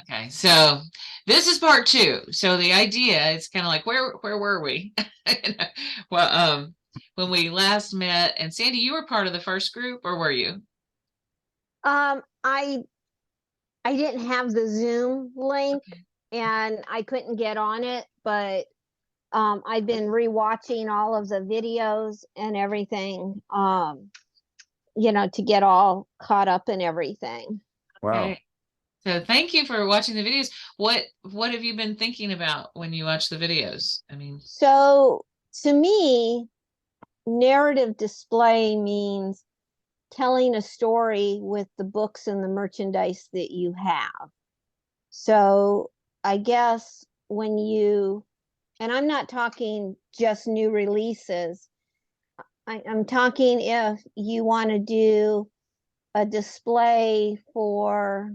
Okay, so this is part two. So the idea is kind of like where were we? Well, when we last met, and Sandy, you were part of the first group, or were you? Um, I I didn't have the Zoom link Okay. and I couldn't get on it, but I've been rewatching all of the videos and everything, to get all caught up in everything. Wow. Okay. So thank you for watching the videos. What have you been thinking about when you watch the videos? I mean, So to me, narrative display means telling a story with the books and the merchandise that you have. So I guess when you, and I'm not talking just new releases, I'm talking if you want to do a display for,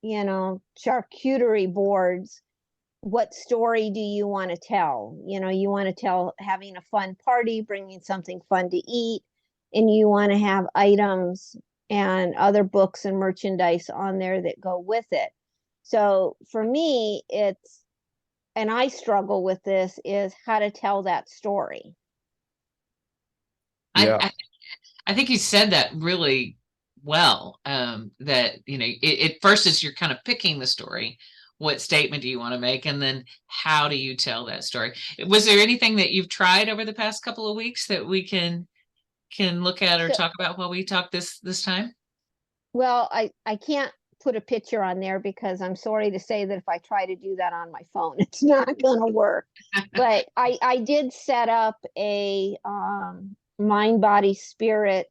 charcuterie boards, what story do you want to tell? You want to tell having a fun party, bringing something fun to eat, and you want to have items and other books and merchandise on there that go with it. So for me, and I struggle with this, is how to tell that story. I, Yeah. I I think you said that really well. That at first is you're kind of picking the story. What statement do you want to make, and then how do you tell that story? Was there anything that you've tried over the past couple of weeks that we can look at or So, talk about while we talk this time? well, I can't put a picture on there because I'm sorry to say that if I try to do that on my phone, it's not going to work. But I did set up a mind, body, spirit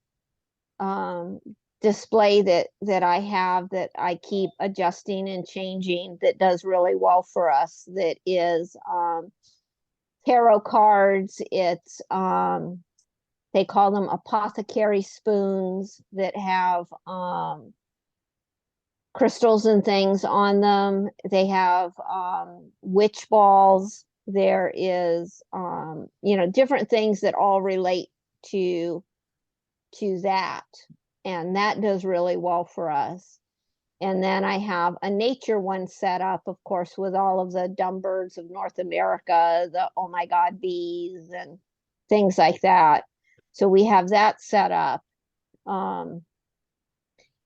um, display that I have that I keep adjusting and changing that does really well for us. That is tarot cards. It's they call them apothecary spoons that have crystals and things on them. They have witch balls. There is different things that all relate to that, and that does really well for us. And then I have a nature one set up, of course, with all of the dumb birds of North America, the oh my god bees and things like that. So we have that set up. um,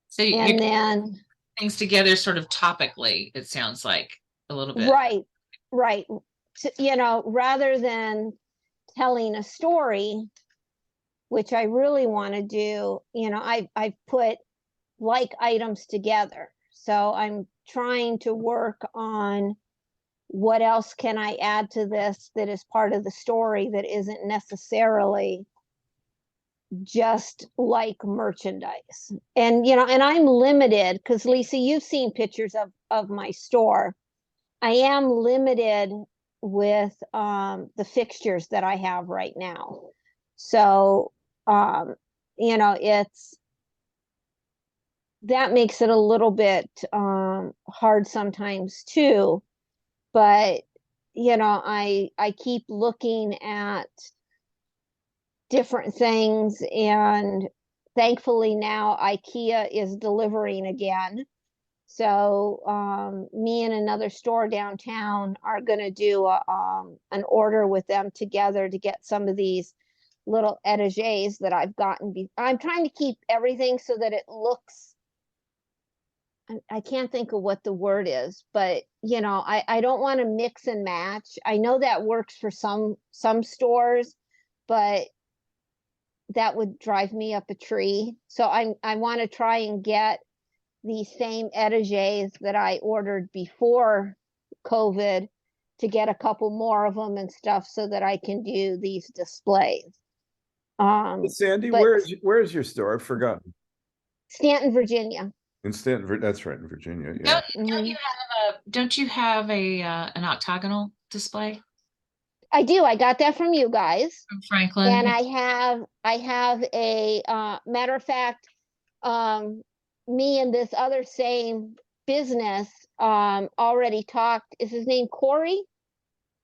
So you're and then things together sort of topically, it sounds like a little bit. right, right. Rather than telling a story, which I really want to do, I've put like items together. So I'm trying to work on what else can I add to this that is part of the story that isn't necessarily just like merchandise. And I'm limited because Lisa, you've seen pictures of my store. I am limited with the fixtures that I have right now. So um, it's that makes it a little bit hard sometimes too. But I keep looking at different things, and thankfully now IKEA is delivering again. So me and another store downtown are going to do an order with them together to get some of these little etagers that I've gotten. I'm trying to keep everything so that it looks, I can't think of what the word is, but I don't want to mix and match. I know that works for some stores, but that would drive me up a tree. So I want to try and get the same etagers that I ordered before COVID to get a couple more of them and stuff so that I can do these displays. Sandy, But where is your store? I've forgotten. Stanton, Virginia. In Stanton, that's right, in Virginia. Yeah. Don't you have a an octagonal display I do. I got that from you guys. from Franklin? And Yeah. I have a matter of fact, um, me and this other same business already talked. Is his name Corey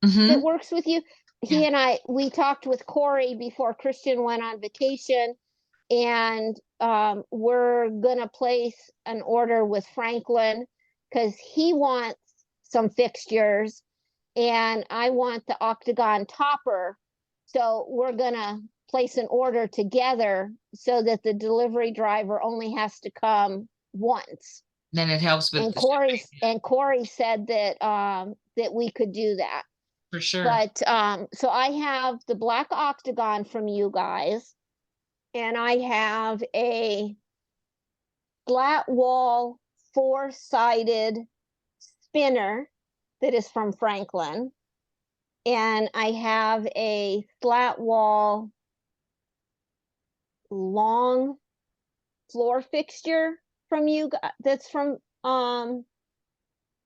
that Mm-hmm. works with you? Yeah. He and we talked with Corey before Christian went on vacation, and we're gonna place an order with Franklin because he wants some fixtures and I want the octagon topper. So we're gonna place an order together so that the delivery driver only has to come once. Then it helps with And the shipping, Corey said that that we could do that. for sure. But so I have the black octagon from you guys, and I have a flat wall 4-sided spinner that is from Franklin. And I have a flat wall long floor fixture from you that's from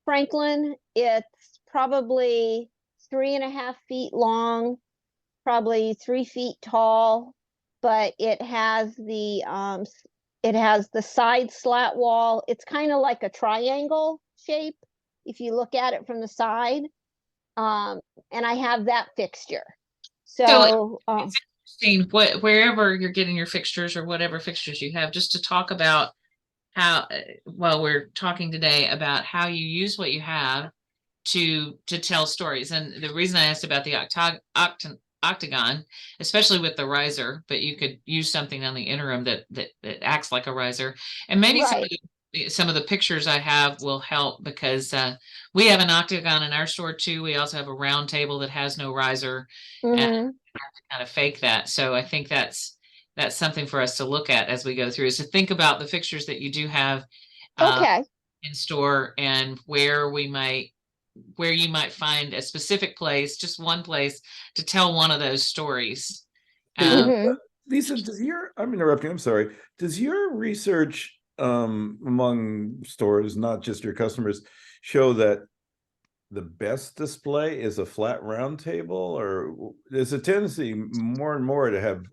Franklin. It's probably 3.5 feet long, probably 3 feet tall, but it has the side slat wall. It's kind of like a triangle shape if you look at it from the side. And I have that fixture. So So it's interesting wherever you're getting your fixtures or whatever fixtures you have, just to talk about how, well, we're talking today about how you use what you have to tell stories. And the reason I asked about the octagon, especially with the riser, but you could use something on the interim that acts like a riser. And maybe right. some of the pictures I have will help, because we have an octagon in our store too. We also have a round table that has no riser, and Mm-hmm. kind of fake that. So I think that's something for us to look at as we go through, is to think about the fixtures that you do have Okay. in store, and where you might find a specific place, just one place, to tell one of those stories. Mm-hmm. Lisa, I'm interrupting, I'm sorry. Does your research among stores, not just your customers, show that the best display is a flat round table, or there's a tendency more and more to have,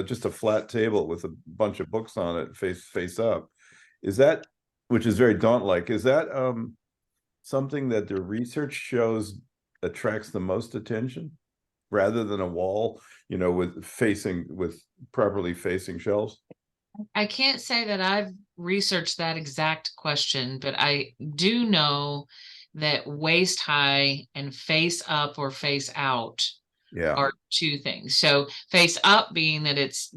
just a flat table with a bunch of books on it face up? Is that, which is very daunt-like, is that something that the research shows attracts the most attention, rather than a wall, with properly facing shelves? I can't say that I've researched that exact question, but I do know that waist high and face up or face out Yeah. are two things. So face up being that it's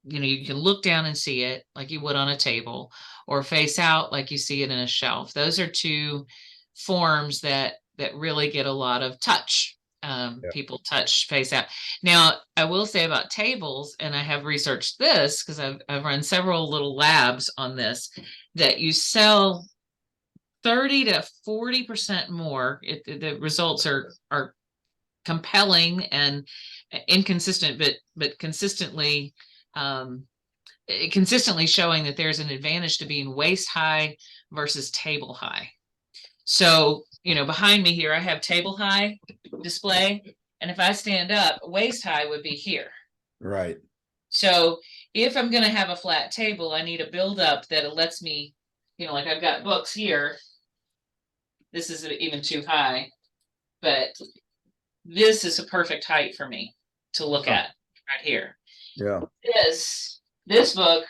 you can look down and see it like you would on a table, or face out like you see it in a shelf. Those are two forms that really get a lot of touch. Yeah. People touch face out. Now, I will say about tables, and I have researched this because I've run several little labs on this, that you sell 30 to 40% more. The results are compelling and inconsistent, but consistently showing that there's an advantage to being waist high versus table high. So, behind me here, I have table high display, and if I stand up, waist high would be here. Right. So if I'm going to have a flat table, I need a build up that lets me, like I've got books here. This isn't even too high, but this is a perfect height for me to look at right here. Yeah. This book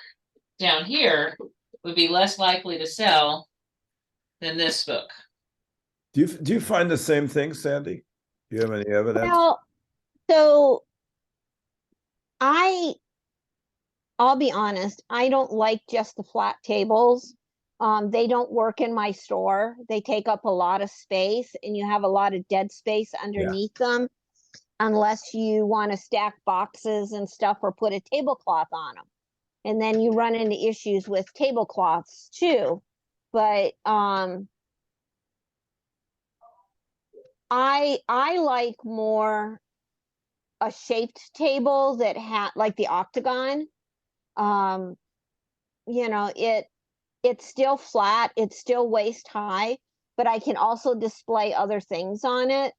down here would be less likely to sell than this book. Do you find the same thing, Sandy? Do you have any evidence? Well, so I'll be honest, I don't like just the flat tables. They don't work in my store. They take up a lot of space and you have a lot of dead space underneath them, unless you want to stack boxes and stuff or put a tablecloth on them. And then you run into issues with tablecloths too. But I like more a shaped table that had like the octagon. Um, it's still flat, it's still waist high, but I can also display other things on it.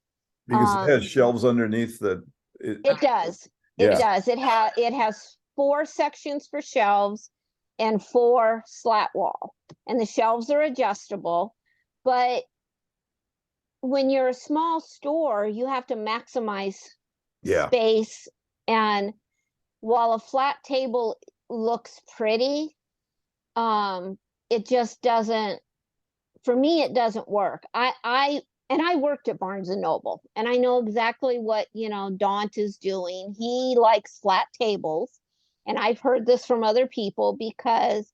Because it has shelves underneath that. It does. It Yeah. does. It has 4 sections for shelves and 4 slat wall. And the shelves are adjustable, but when you're a small store, you have to maximize Yeah. space. And while a flat table looks pretty, it just doesn't for me, it doesn't work. And I worked at Barnes and Noble, and I know exactly what, Daunt is doing. He likes flat tables, and I've heard this from other people because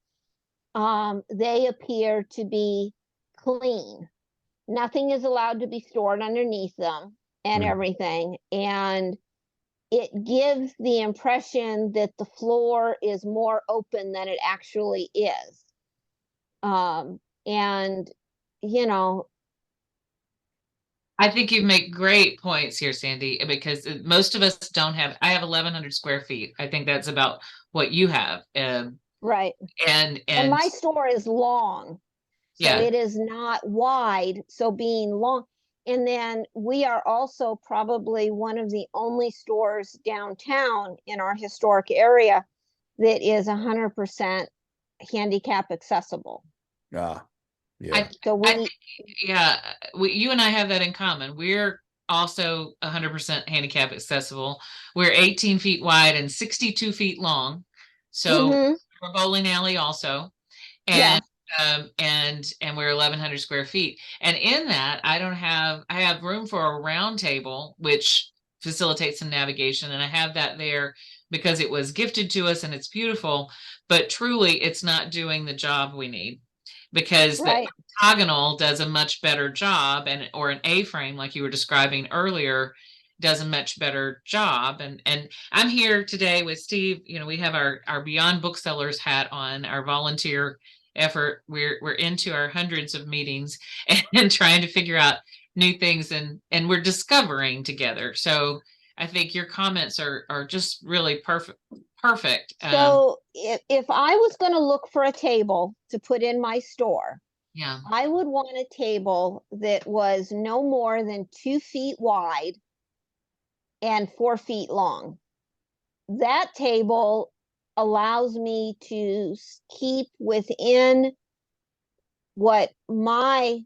they appear to be clean. Nothing is allowed to be stored underneath them and Mm. everything. And it gives the impression that the floor is more open than it actually is. And, you know, I think you make great points here, Sandy, because most of us don't have, I have 1,100 square feet. I think that's about what you have. right. And And my store is long, so yeah, it is not wide. So being long, and then we are also probably one of the only stores downtown in our historic area that is 100% handicap accessible. Ah, I, yeah. So I think, yeah, you and I have that in common. We're also 100% handicap accessible. We're 18 feet wide and 62 feet long. So mm-hmm, we're bowling alley also. And yes, and we're 1,100 square feet. And in that, I have room for a round table, which facilitates some navigation. And I have that there because it was gifted to us and it's beautiful, but truly it's not doing the job we need because the right. octagonal does a much better job, and or an A-frame like you were describing earlier does a much better job. And I'm here today with Steve. We have our Beyond Booksellers hat on, our volunteer effort. We're into our hundreds of meetings and trying to figure out new things, and we're discovering together. So I think your comments are just really perfect. So if I was going to look for a table to put in my store, Yeah, I would want a table that was no more than 2 feet wide and 4 feet long. That table allows me to keep within what my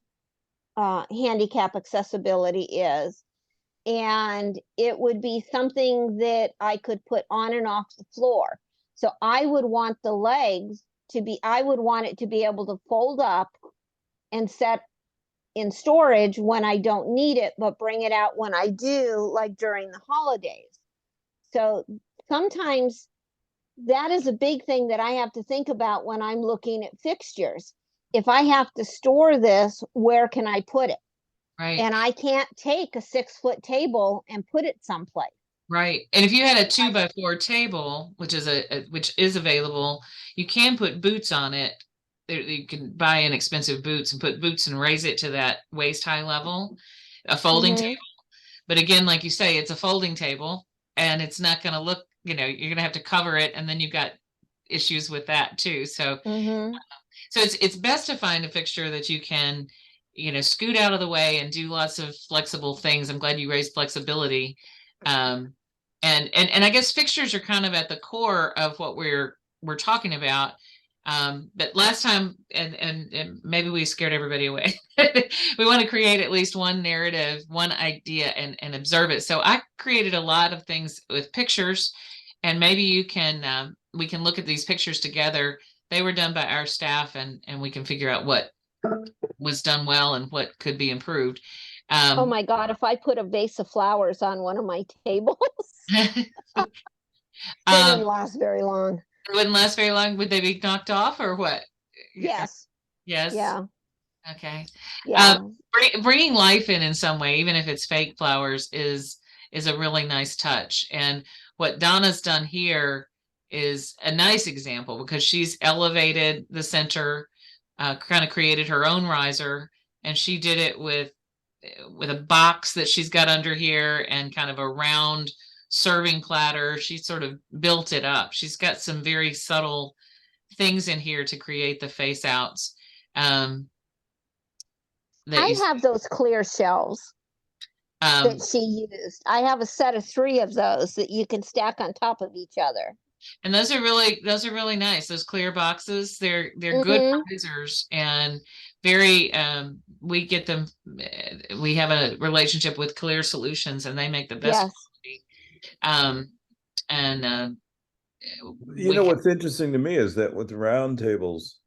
handicap accessibility is. And it would be something that I could put on and off the floor. So I would want the legs to be, I would want it to be able to fold up and set in storage when I don't need it, but bring it out when I do, like during the holidays. So sometimes that is a big thing that I have to think about when I'm looking at fixtures. If I have to store this, where can I put it? right. And I can't take a 6 foot table and put it someplace. Right. And if you had a 2x4 table, which is available, you can put boots on it. You can buy inexpensive boots and put boots and raise it to that waist high level, a folding table. Mm-hmm. But again, like you say, it's a folding table and it's not going to look, you're going to have to cover it, and then you've got issues with that too. Mm-hmm. So it's best to find a fixture that you can, scoot out of the way and do lots of flexible things. I'm glad you raised flexibility. Um, and I guess fixtures are kind of at the core of what we're talking about. But last time, and maybe we scared everybody away. We want to create at least one narrative, one idea, and observe it. So I created a lot of things with pictures, and maybe we can look at these pictures together. They were done by our staff, and we can figure out what was done well and what could be improved. Oh Um, my God, if I put a vase of flowers on one of my tables, they um, wouldn't last very long. it wouldn't last very long. Would they be knocked off or what? Yeah. Yes. Yes. Yeah. Okay. Um, Yeah. bringing life in some way, even if it's fake flowers, is a really nice touch. And what Donna's done here is a nice example because she's elevated the center, kind of created her own riser, and she did it with a box that she's got under here and kind of a round serving platter. She sort of built it up. She's got some very subtle things in here to create the face outs. Um, that you I have those clear shelves that um she used. I have a set of 3 of those that you can stack on top of each other. and those are really nice, those clear boxes. They're good Mm-hmm. risers, and very we get them. We have a relationship with Clear Solutions, and they make the best Yes. quality. um and You we know what's interesting to me is that with round tables,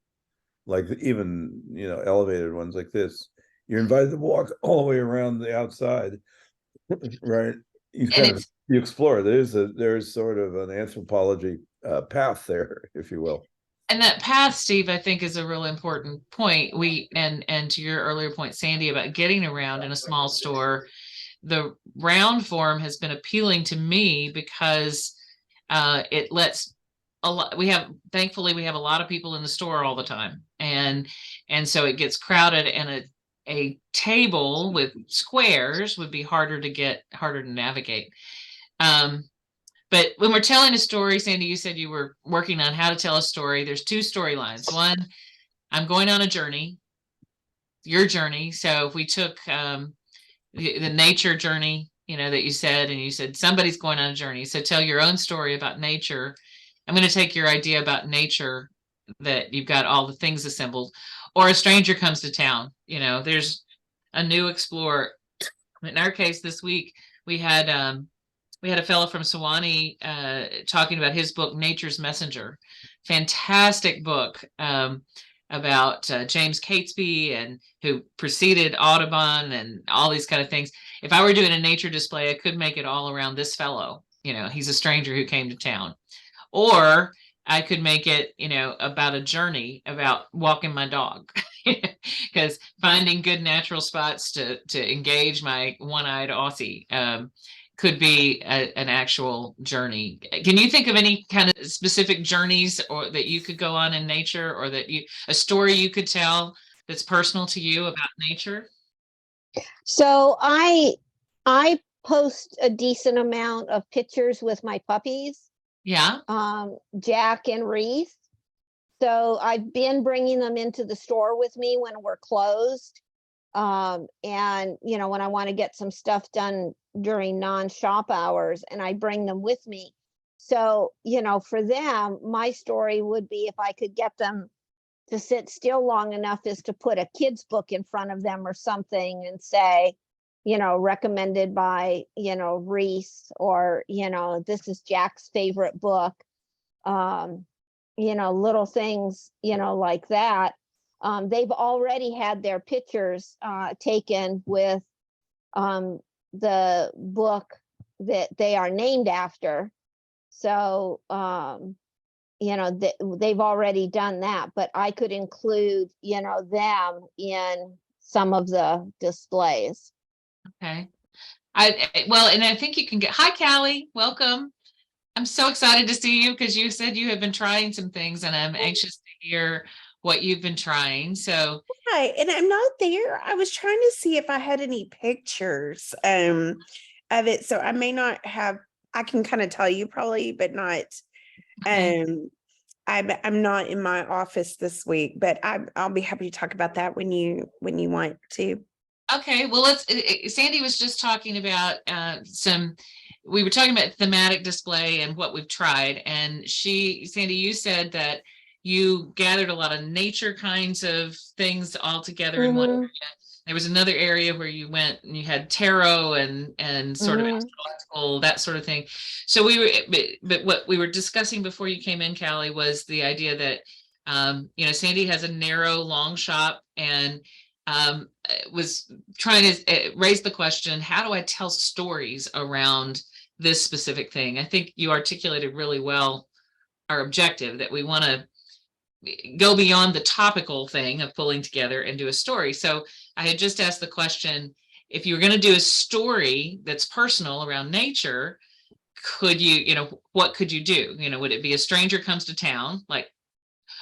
like even, elevated ones like this, you're invited to walk all the way around the outside, right? You And kind of, you explore. There's sort of an anthropology path there, if you will. and that path, Steve, I think is a really important point. And to your earlier point, Sandy, about getting around in a small store, the round form has been appealing to me because it lets a lot. Thankfully, we have a lot of people in the store all the time, and so it gets crowded, and a table with squares would be harder to navigate. Um, but when we're telling a story, Sandy, you said you were working on how to tell a story. There's two storylines. One, I'm going on a journey, your journey. So if we took the nature journey, that you said, and you said somebody's going on a journey. So tell your own story about nature. I'm going to take your idea about nature, that you've got all the things assembled, or a stranger comes to town. There's a new explorer. In our case this week, we had a fellow from Sewanee talking about his book, Nature's Messenger. Fantastic book about James Catesby, and who preceded Audubon and all these kind of things. If I were doing a nature display, I could make it all around this fellow. He's a stranger who came to town. Or I could make it, about a journey about walking my dog. Because finding good natural spots to engage my one-eyed Aussie could be an actual journey. Can you think of any kind of specific journeys or that you could go on in nature, or a story you could tell that's personal to you about nature? So I post a decent amount of pictures with my puppies, Yeah. Jack and Reese. So I've been bringing them into the store with me when we're closed. And when I want to get some stuff done during non-shop hours, and I bring them with me. So, for them, my story would be, if I could get them to sit still long enough, is to put a kid's book in front of them or something and say, recommended by, Reese, or, this is Jack's favorite book. Little things, like that. They've already had their pictures taken with the book that they are named after. So, they've already done that, but I could include, them in some of the displays. Okay. Well, and I think you can hi, Callie, welcome. I'm so excited to see you, because you said you have been trying some things, and I'm anxious to hear what you've been trying. So, hi, and I'm not there. I was trying to see if I had any pictures of it. So I may not have. I can kind of tell you probably, but not. okay. I'm not in my office this week, but I'll be happy to talk about that when you want to. Okay, well, Sandy was just talking about we were talking about thematic display and what we've tried. And Sandy, you said that you gathered a lot of nature kinds of things all together in one area. There was another area where you went and you had tarot and sort of astrological, that sort of thing. So but what we were discussing before you came in, Callie, was the idea that, Sandy has a narrow, long shop, and was trying to raise the question, how do I tell stories around this specific thing? I think you articulated really well our objective, that we want to go beyond the topical thing of pulling together and do a story. So I had just asked the question, if you were going to do a story that's personal around nature, could what could you do? Would it be a stranger comes to town,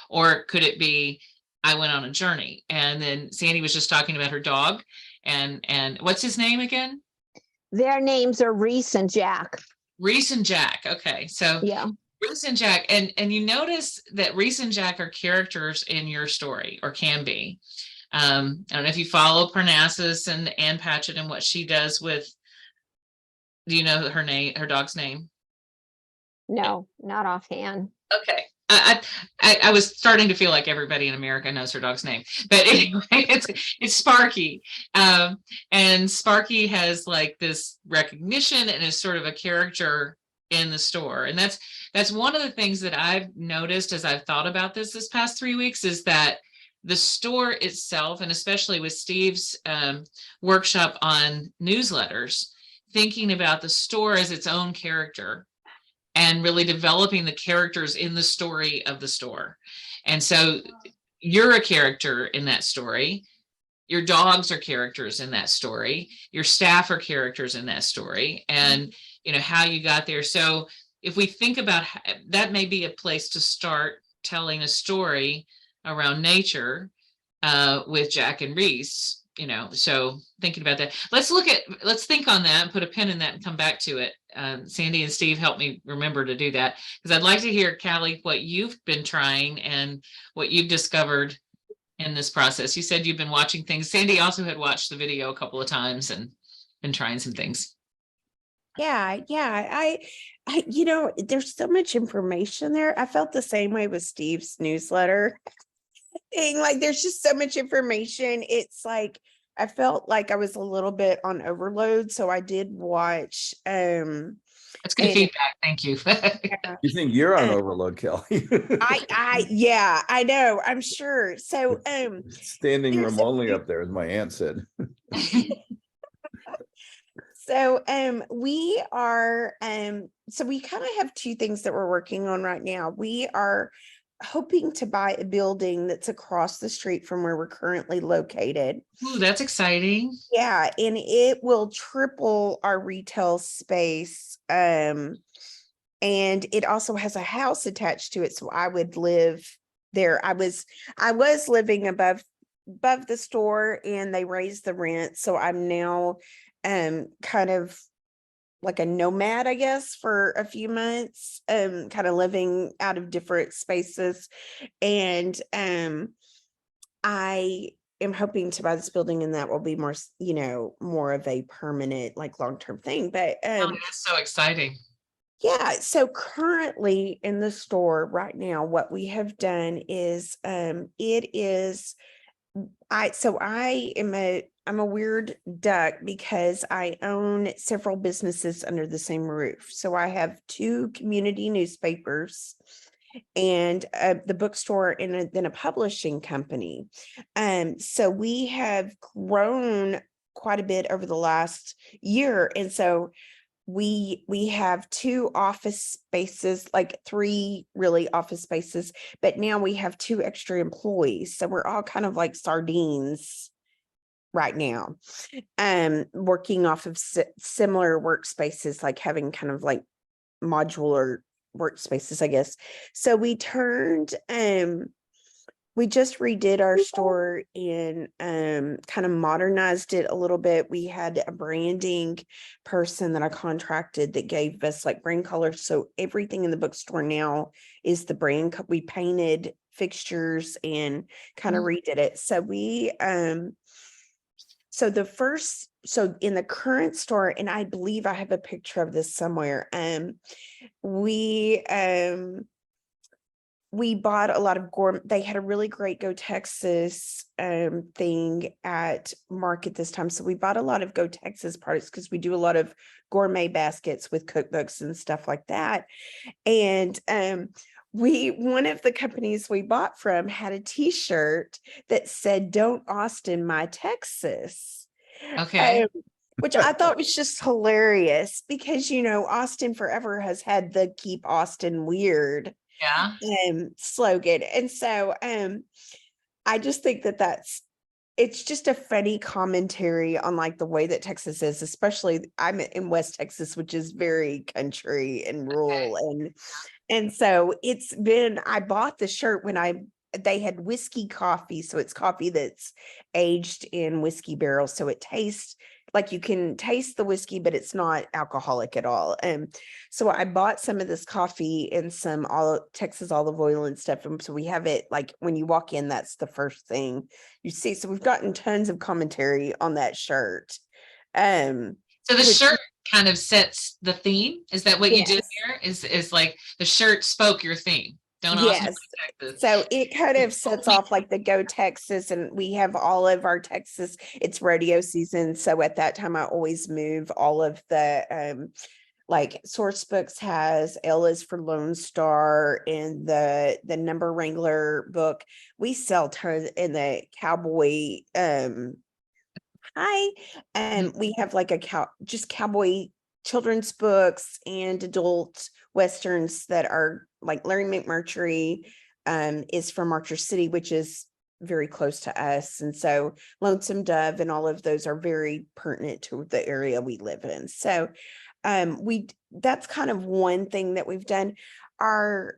or could it be, I went on a journey? And then Sandy was just talking about her dog, and what's his name again? Their names are Reese and Jack. Reese and Jack. Okay. So yeah. Reese and Jack, and you notice that Reese and Jack are characters in your story, or can be. I don't know if you follow Parnassus and Ann Patchett and what she does with, do you know her dog's name? No, not offhand. Okay. I was starting to feel like everybody in America knows her dog's name, but anyway, it's Sparky, and Sparky has like this recognition and is sort of a character in the store, and that's one of the things that I've noticed as I've thought about this past 3 weeks, is that the store itself, and especially with Steve's workshop on newsletters, thinking about the store as its own character and really developing the characters in the story of the store. And so you're a character in that story. Your dogs are characters in that story. Your staff are characters in that story, and how you got there. So if we think about that, may be a place to start telling a story around nature with Jack and Reese. So thinking about that, let's think on that and put a pin in that and come back to it. Sandy and Steve, help me remember to do that, because I'd like to hear, Callie, what you've been trying and what you've discovered in this process. You said you've been watching things. Sandy also had watched the video a couple of times and been trying some things. Yeah. There's so much information there. I felt the same way with Steve's newsletter thing. Like, there's just so much information. It's like, I felt like I was a little bit on overload. So I did watch, That's good feedback. Thank you. You think you're on overload, Kelly? Yeah, I know. I'm sure. So, standing room only up there, as my aunt said. So we are so we kind of have two things that we're working on right now. We are hoping to buy a building that's across the street from where we're currently located. Ooh, that's exciting. Yeah, and it will triple our retail space. And it also has a house attached to it, so I would live there. I was living above the store, and they raised the rent, so I'm now kind of like a nomad, I guess, for a few months, kind of living out of different spaces. And I am hoping to buy this building, and that will be more, more of a permanent, like, long-term thing. But Oh, that's so exciting. yeah, so currently in the store right now, what we have done is it is I'm a weird duck because I own several businesses under the same roof. So I have 2 community newspapers and the bookstore, and then a publishing company. So we have grown quite a bit over the last year. And so we have 2 office spaces, like 3 really office spaces, but now we have 2 extra employees. So we're all kind of like sardines right now, working off of similar workspaces, like having kind of like modular workspaces, I guess. So we just redid our store and kind of modernized it a little bit. We had a branding person that I contracted that gave us like brand colors. So everything in the bookstore now is the brand. We painted fixtures and kind of redid it. So so in the current store, and I believe I have a picture of this somewhere, we bought a lot of gourmet. They had a really great Go Texas thing at market this time. So we bought a lot of Go Texas products because we do a lot of gourmet baskets with cookbooks and stuff like that. And one of the companies we bought from had a t-shirt that said, "Don't Austin my Texas." Okay. Which I thought was just hilarious because, Austin forever has had the "Keep Austin Weird" Yeah. slogan. And so I just think it's just a funny commentary on like the way that Texas is, especially I'm in West Texas, which is very country and rural. And so I bought the shirt when they had whiskey coffee. So it's coffee that's aged in whiskey barrels. So it tastes like you can taste the whiskey, but it's not alcoholic at all. So I bought some of this coffee and some Texas olive oil and stuff. And so we have it like when you walk in, that's the first thing you see. So we've gotten tons of commentary on that shirt. So the shirt kind of sets the theme. Is that what you did here? Is like the shirt spoke your theme? Yes. So it kind of sets off like the Go Texas, and we have all of our Texas, it's rodeo season. So at that time, I always move all of the like Source Books has L is for Lone Star, and the Number Wrangler book. We sell tons in the cowboy hi. We have like just cowboy children's books and adult westerns that are like Larry McMurtry is from Archer City, which is very close to us. And so Lonesome Dove and all of those are very pertinent to the area we live in. So that's kind of one thing that we've done. Our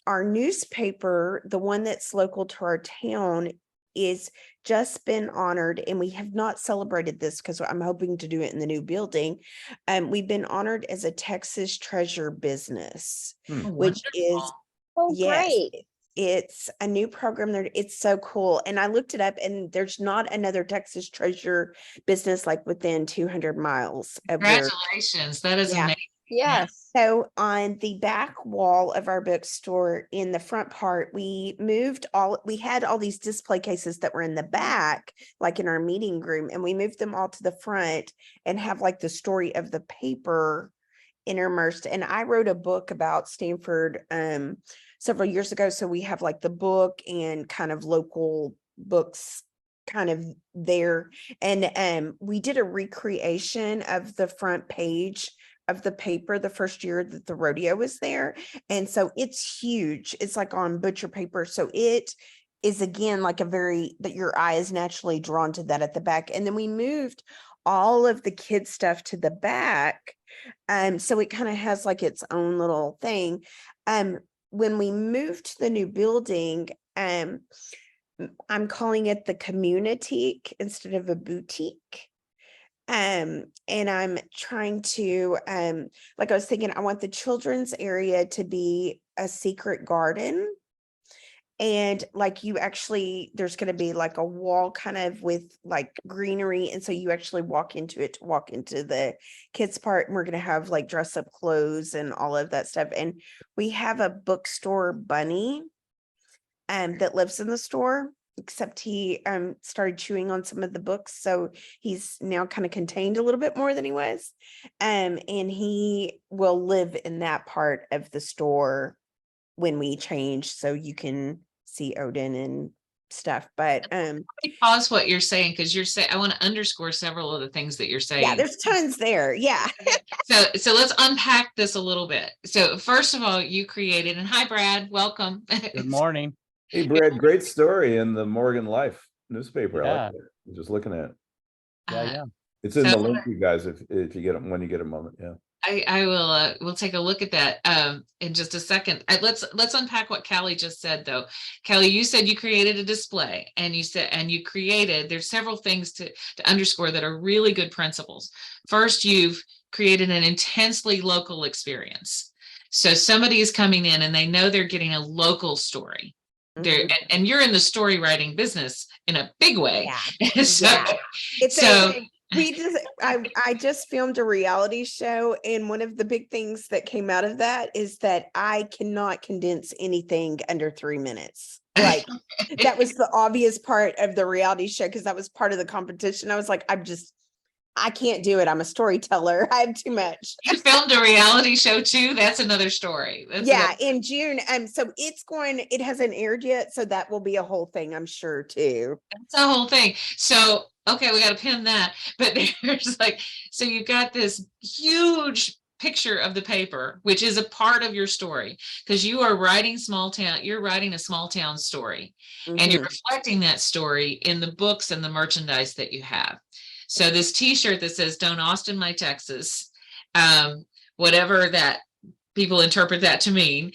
newspaper, the one that's local to our town, is just been honored, and we have not celebrated this because I'm hoping to do it in the new building. We've been honored as a Texas Treasure business, which is, Oh, yes, great. it's a new program there. It's so cool. And I looked it up, and there's not another Texas Treasure business like within 200 miles of where. Congratulations. That is Yeah. amazing. Yes. So on the back wall of our bookstore, in the front part, we had all these display cases that were in the back, like in our meeting room, and we moved them all to the front and have like the story of the paper intermersed. And I wrote a book about Stanford several years ago. So we have like the book and kind of local books kind of there. And we did a recreation of the front page of the paper the first year that the rodeo was there. And so it's huge. It's like on butcher paper. So it is again like that your eye is naturally drawn to that at the back. And then we moved all of the kids stuff to the back. So it kind of has like its own little thing. When we moved to the new building, I'm calling it the community instead of a boutique. And I'm trying to, like I was thinking, I want the children's area to be a secret garden. And like there's going to be like a wall kind of with like greenery. And so you actually walk into it to walk into the kids part. And we're going to have like dress up clothes and all of that stuff. And we have a bookstore bunny that lives in the store, except he started chewing on some of the books. So he's now kind of contained a little bit more than he was. And he will live in that part of the store when we change, so you can see Odin and stuff. But Let me pause what you're saying, because you're saying, I want to underscore several of the things that you're saying. yeah, there's tons there. Yeah. So let's unpack this a little bit. So first of all, you created, and hi Brad, welcome. Good morning. Hey, Brad, great story in the Morgan Life newspaper. I Yeah. like it. I'm just looking at it. Yeah. It's in So- the link, you guys, if you get it, when you get a moment. Yeah. I will we'll take a look at that in just a second. Let's unpack what Callie just said though. Callie, you said you created a display, and there's several things to underscore that are really good principles. First, you've created an intensely local experience. So somebody is coming in and they know they're getting a local story. Mhm. And you're in the story writing business in a big way. Yeah. So, Yeah. It's so I just filmed a reality show, and one of the big things that came out of that is that I cannot condense anything under 3 minutes. Like that was the obvious part of the reality show, because that was part of the competition. I was like, I can't do it. I'm a storyteller. I have too much. You filmed a reality show too? That's another story. In June. So it hasn't aired yet. So that will be a whole thing, I'm sure too. That's the whole thing. So, okay, we got to pin that. But there's so you've got this huge picture of the paper, which is a part of your story, because you're writing a small town story, and you're reflecting that story in the books and the merchandise that you have. So this t-shirt that says "Don't Austin My Texas," whatever that people interpret that to mean,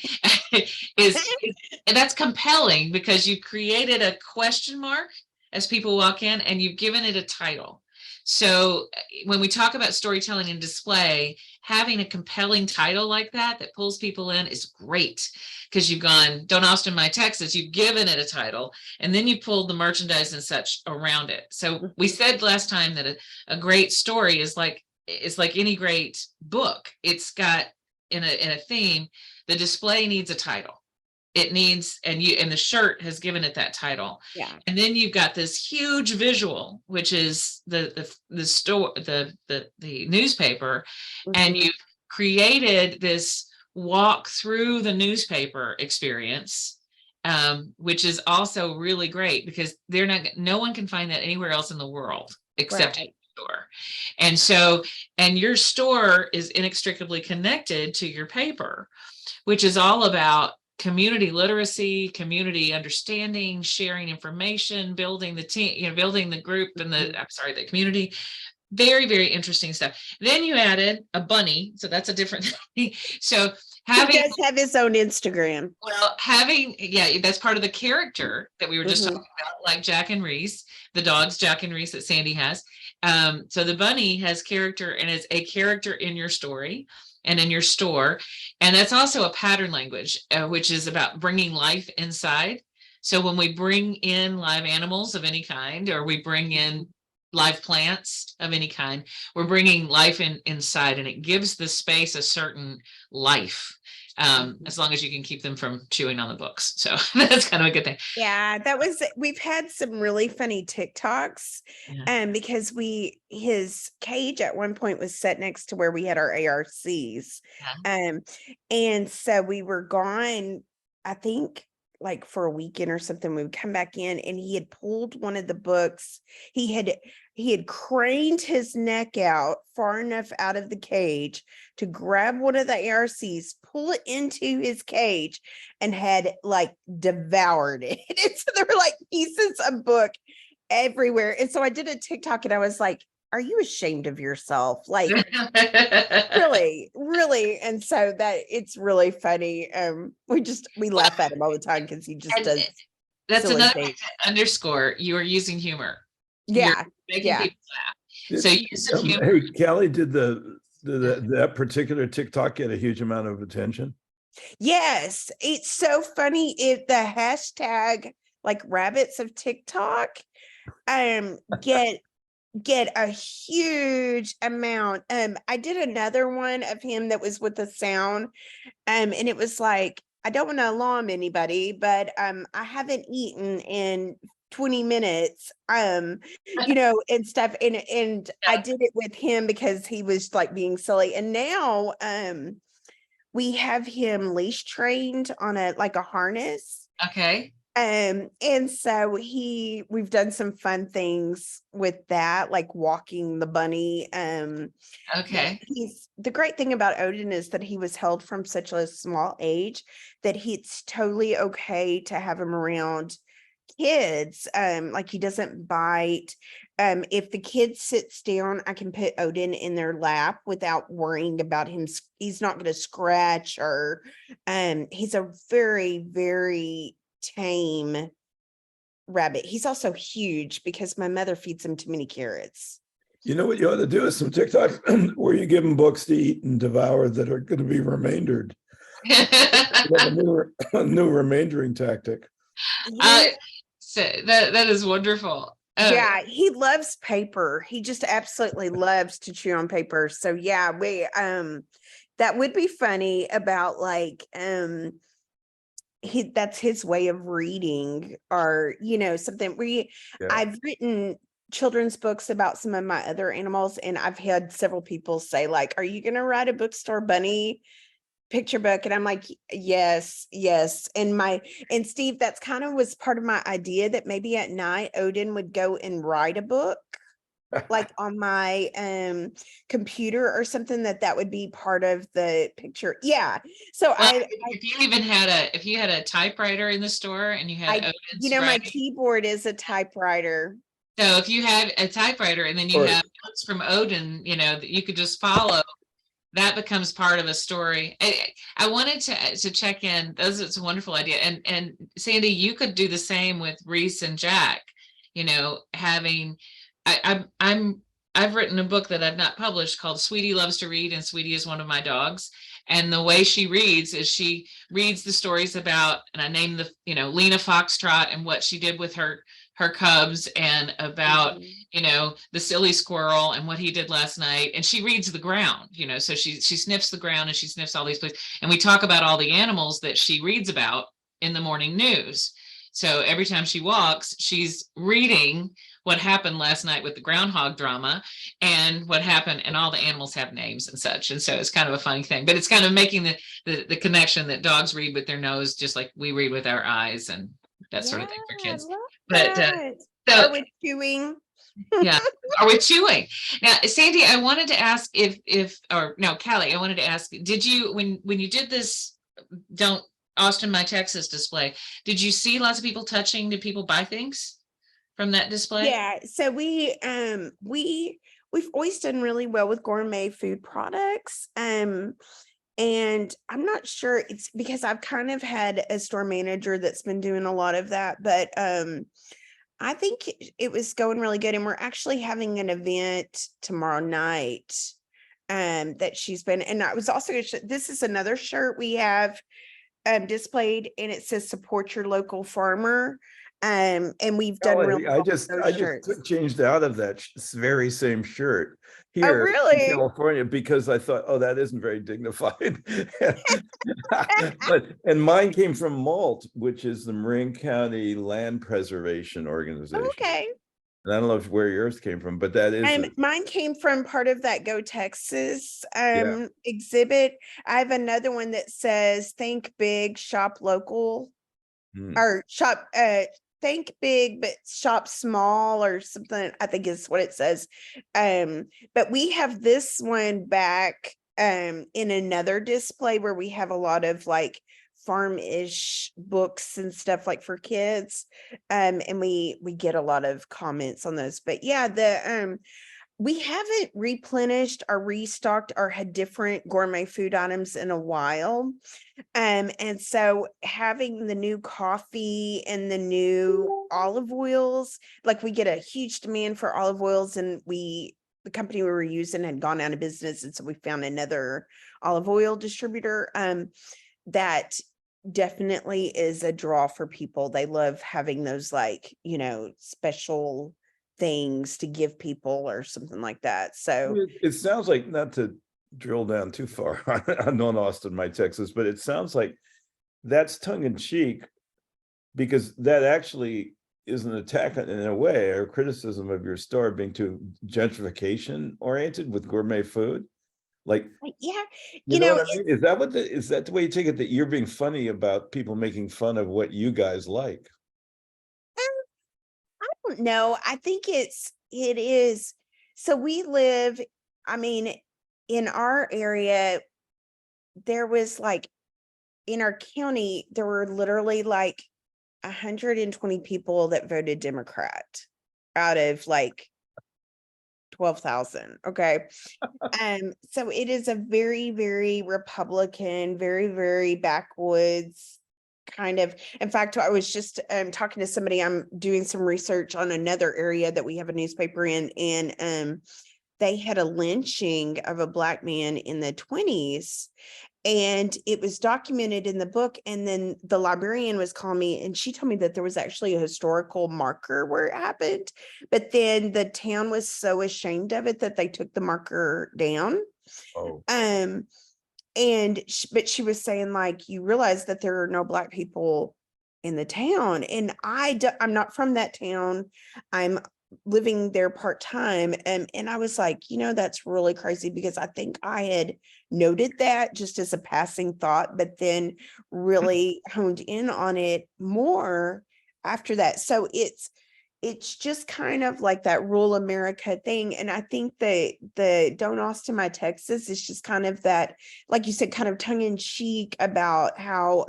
and that's compelling because you created a question mark as people walk in, and you've given it a title. So when we talk about storytelling and display, having a compelling title like that pulls people in is great, because you've gone, "Don't Austin My Texas," you've given it a title, and then you pulled the merchandise and such around it. So we said last time that a great story is like any great book. It's got in a theme. The display needs a title. It needs, and the shirt has given it that title. Yeah. And then you've got this huge visual, which is the newspaper, and created this walk through the newspaper experience, which is also really great because no one can find that anywhere else in the world except Right. store. And so, and your store is inextricably connected to your paper, which is all about community literacy, community understanding, sharing information, building the team, building the group and the community. Very, very interesting stuff. Then you added a bunny, so that's a different thing. So He does have his own Instagram. that's part of the character that we were just talking about, like Jack and Reese, the dogs Jack and Reese that Sandy has. So the bunny has character and is a character in your story and in your store. And that's also a pattern language, which is about bringing life inside. So when we bring in live animals of any kind, or we bring in live plants of any kind, we're bringing life inside, and it gives the space a certain life, as long as you can keep them from chewing on the books. So that's kind of a good thing. Yeah, we've had some really funny TikToks, because his cage at one point was set next to where we had our ARCs. And so we were gone, I think, like for a weekend or something. We would come back in and he had pulled one of the books. He had craned his neck out far enough out of the cage to grab one of the ARCs, pull it into his cage, and had like devoured it. And so there were like pieces of book everywhere. And so I did a TikTok and I was like, are you ashamed of yourself? Like, really, really. And so that it's really funny. We laugh at him all the time because he just does. That's another thing to underscore. You are using humor. Yeah. You're making people laugh. So use some humor. Hey, Kelly, did that particular TikTok get a huge amount of attention? Yes, it's so funny. If the hashtag like rabbits of TikTok get a huge amount. I did another one of him that was with the sound, and it was like, I don't want to alarm anybody, but I haven't eaten in 20 minutes, and stuff. And I did it with him because he was like being silly. And now we have him leash trained on a harness. Okay. And so we've done some fun things with that, like walking the bunny. Okay. The great thing about Odin is that he was held from such a small age that it's totally okay to have him around kids. Like he doesn't bite. If the kid sits down, I can put Odin in their lap without worrying about him. He's not going to scratch or, he's a very, very tame rabbit. He's also huge because my mother feeds him too many carrots. You know what you ought to do is some TikToks where you give them books to eat and devour that are going to be remaindered. a new remaindering tactic. So that is wonderful. Yeah, he loves paper. He just absolutely loves to chew on paper. So yeah, we that would be funny about like that's his way of reading, or something. I've written children's books about some of my other animals, and I've had several people say like, are you gonna write a bookstore bunny picture book? And I'm like, yes. And Steve, that's kind of was part of my idea, that maybe at night Odin would go and write a book like on my computer or something, that would be part of the picture. Yeah. So if you had a typewriter in the store and you had Odin's my writing, keyboard is a typewriter. so if you had a typewriter and then you have notes from Odin, that you could just follow, that becomes part of a story. I wanted to check in. It's a wonderful idea. And Sandy, you could do the same with Reese and Jack, I've written a book that I've not published called Sweetie Loves to Read, and Sweetie is one of my dogs. And the way she reads is she reads the stories about, and I named Lena Foxtrot and what she did with her cubs, and about, the silly squirrel and what he did last night. And she reads the ground, so she sniffs the ground and she sniffs all these places. And we talk about all the animals that she reads about in the morning news. So every time she walks, she's reading what happened last night with the groundhog drama and what happened, and all the animals have names and such. And so it's kind of a funny thing, but it's kind of making the connection that dogs read with their nose, just like we read with our eyes and that sort of thing for I kids. love But that. so Or with chewing. yeah, or with chewing. Now, Sandy, I wanted to ask if or no, Callie, I wanted to ask, did you when you did this don't Austin My Texas display, did you see lots of people touching? Did people buy things from that display? Yeah, so we've always done really well with gourmet food products. And I'm not sure, it's because I've kind of had a store manager that's been doing a lot of that, but I think it was going really good. And we're actually having an event tomorrow night that she's been, and I was also this is another shirt we have displayed, and it says support your local farmer. And we've done really I well with just those shirts. changed out of that very same shirt Oh, here in really? California because I thought, oh, that isn't very dignified. And mine came from MALT, which is the Marin County Land Preservation Organization. Okay. And I don't know where yours came from, but that is Mine came from part of that Go Texas Yeah. exhibit. I have another one that says think big, shop local, or shop think big but shop small or something, I think is what it says. But we have this one back in another display where we have a lot of like farm-ish books and stuff like for kids. And we get a lot of comments on those. But yeah, the we haven't replenished or restocked or had different gourmet food items in a while. And so having the new coffee and the new olive oils, like we get a huge demand for olive oils, and the company we were using had gone out of business. And so we found another olive oil distributor. That definitely is a draw for people. They love having those, like, special things to give people or something like that. So it sounds like, not to drill down too far on Austin, My Texas, but it sounds like that's tongue in cheek because that actually is an attack in a way, or criticism of your store being too gentrification oriented with gourmet food. Like, yeah, you know what I mean? Is that the way you take it, that you're being funny about people making fun of what you guys like? I don't know. I think it is. So we live, I mean, in our area, there was like, in our county, there were literally like 120 people that voted Democrat out of like 12,000. Okay. So it is a very, very Republican, very, very backwoods kind of. In fact, I was just talking to somebody. I'm doing some research on another area that we have a newspaper in, and they had a lynching of a Black man in the 20s. And it was documented in the book. And then the librarian was calling me, and she told me that there was actually a historical marker where it happened. But then the town was so ashamed of it that they took the marker down. Oh, But she was saying, like, you realize that there are no Black people in the town. And I'm not from that town. I'm living there part-time. And I was like, that's really crazy, because I think I had noted that just as a passing thought, but then really honed in on it more after that. So it's just kind of like that rural America thing. And I think the Don't Austin My Texas is just kind of that, like you said, kind of tongue in cheek about how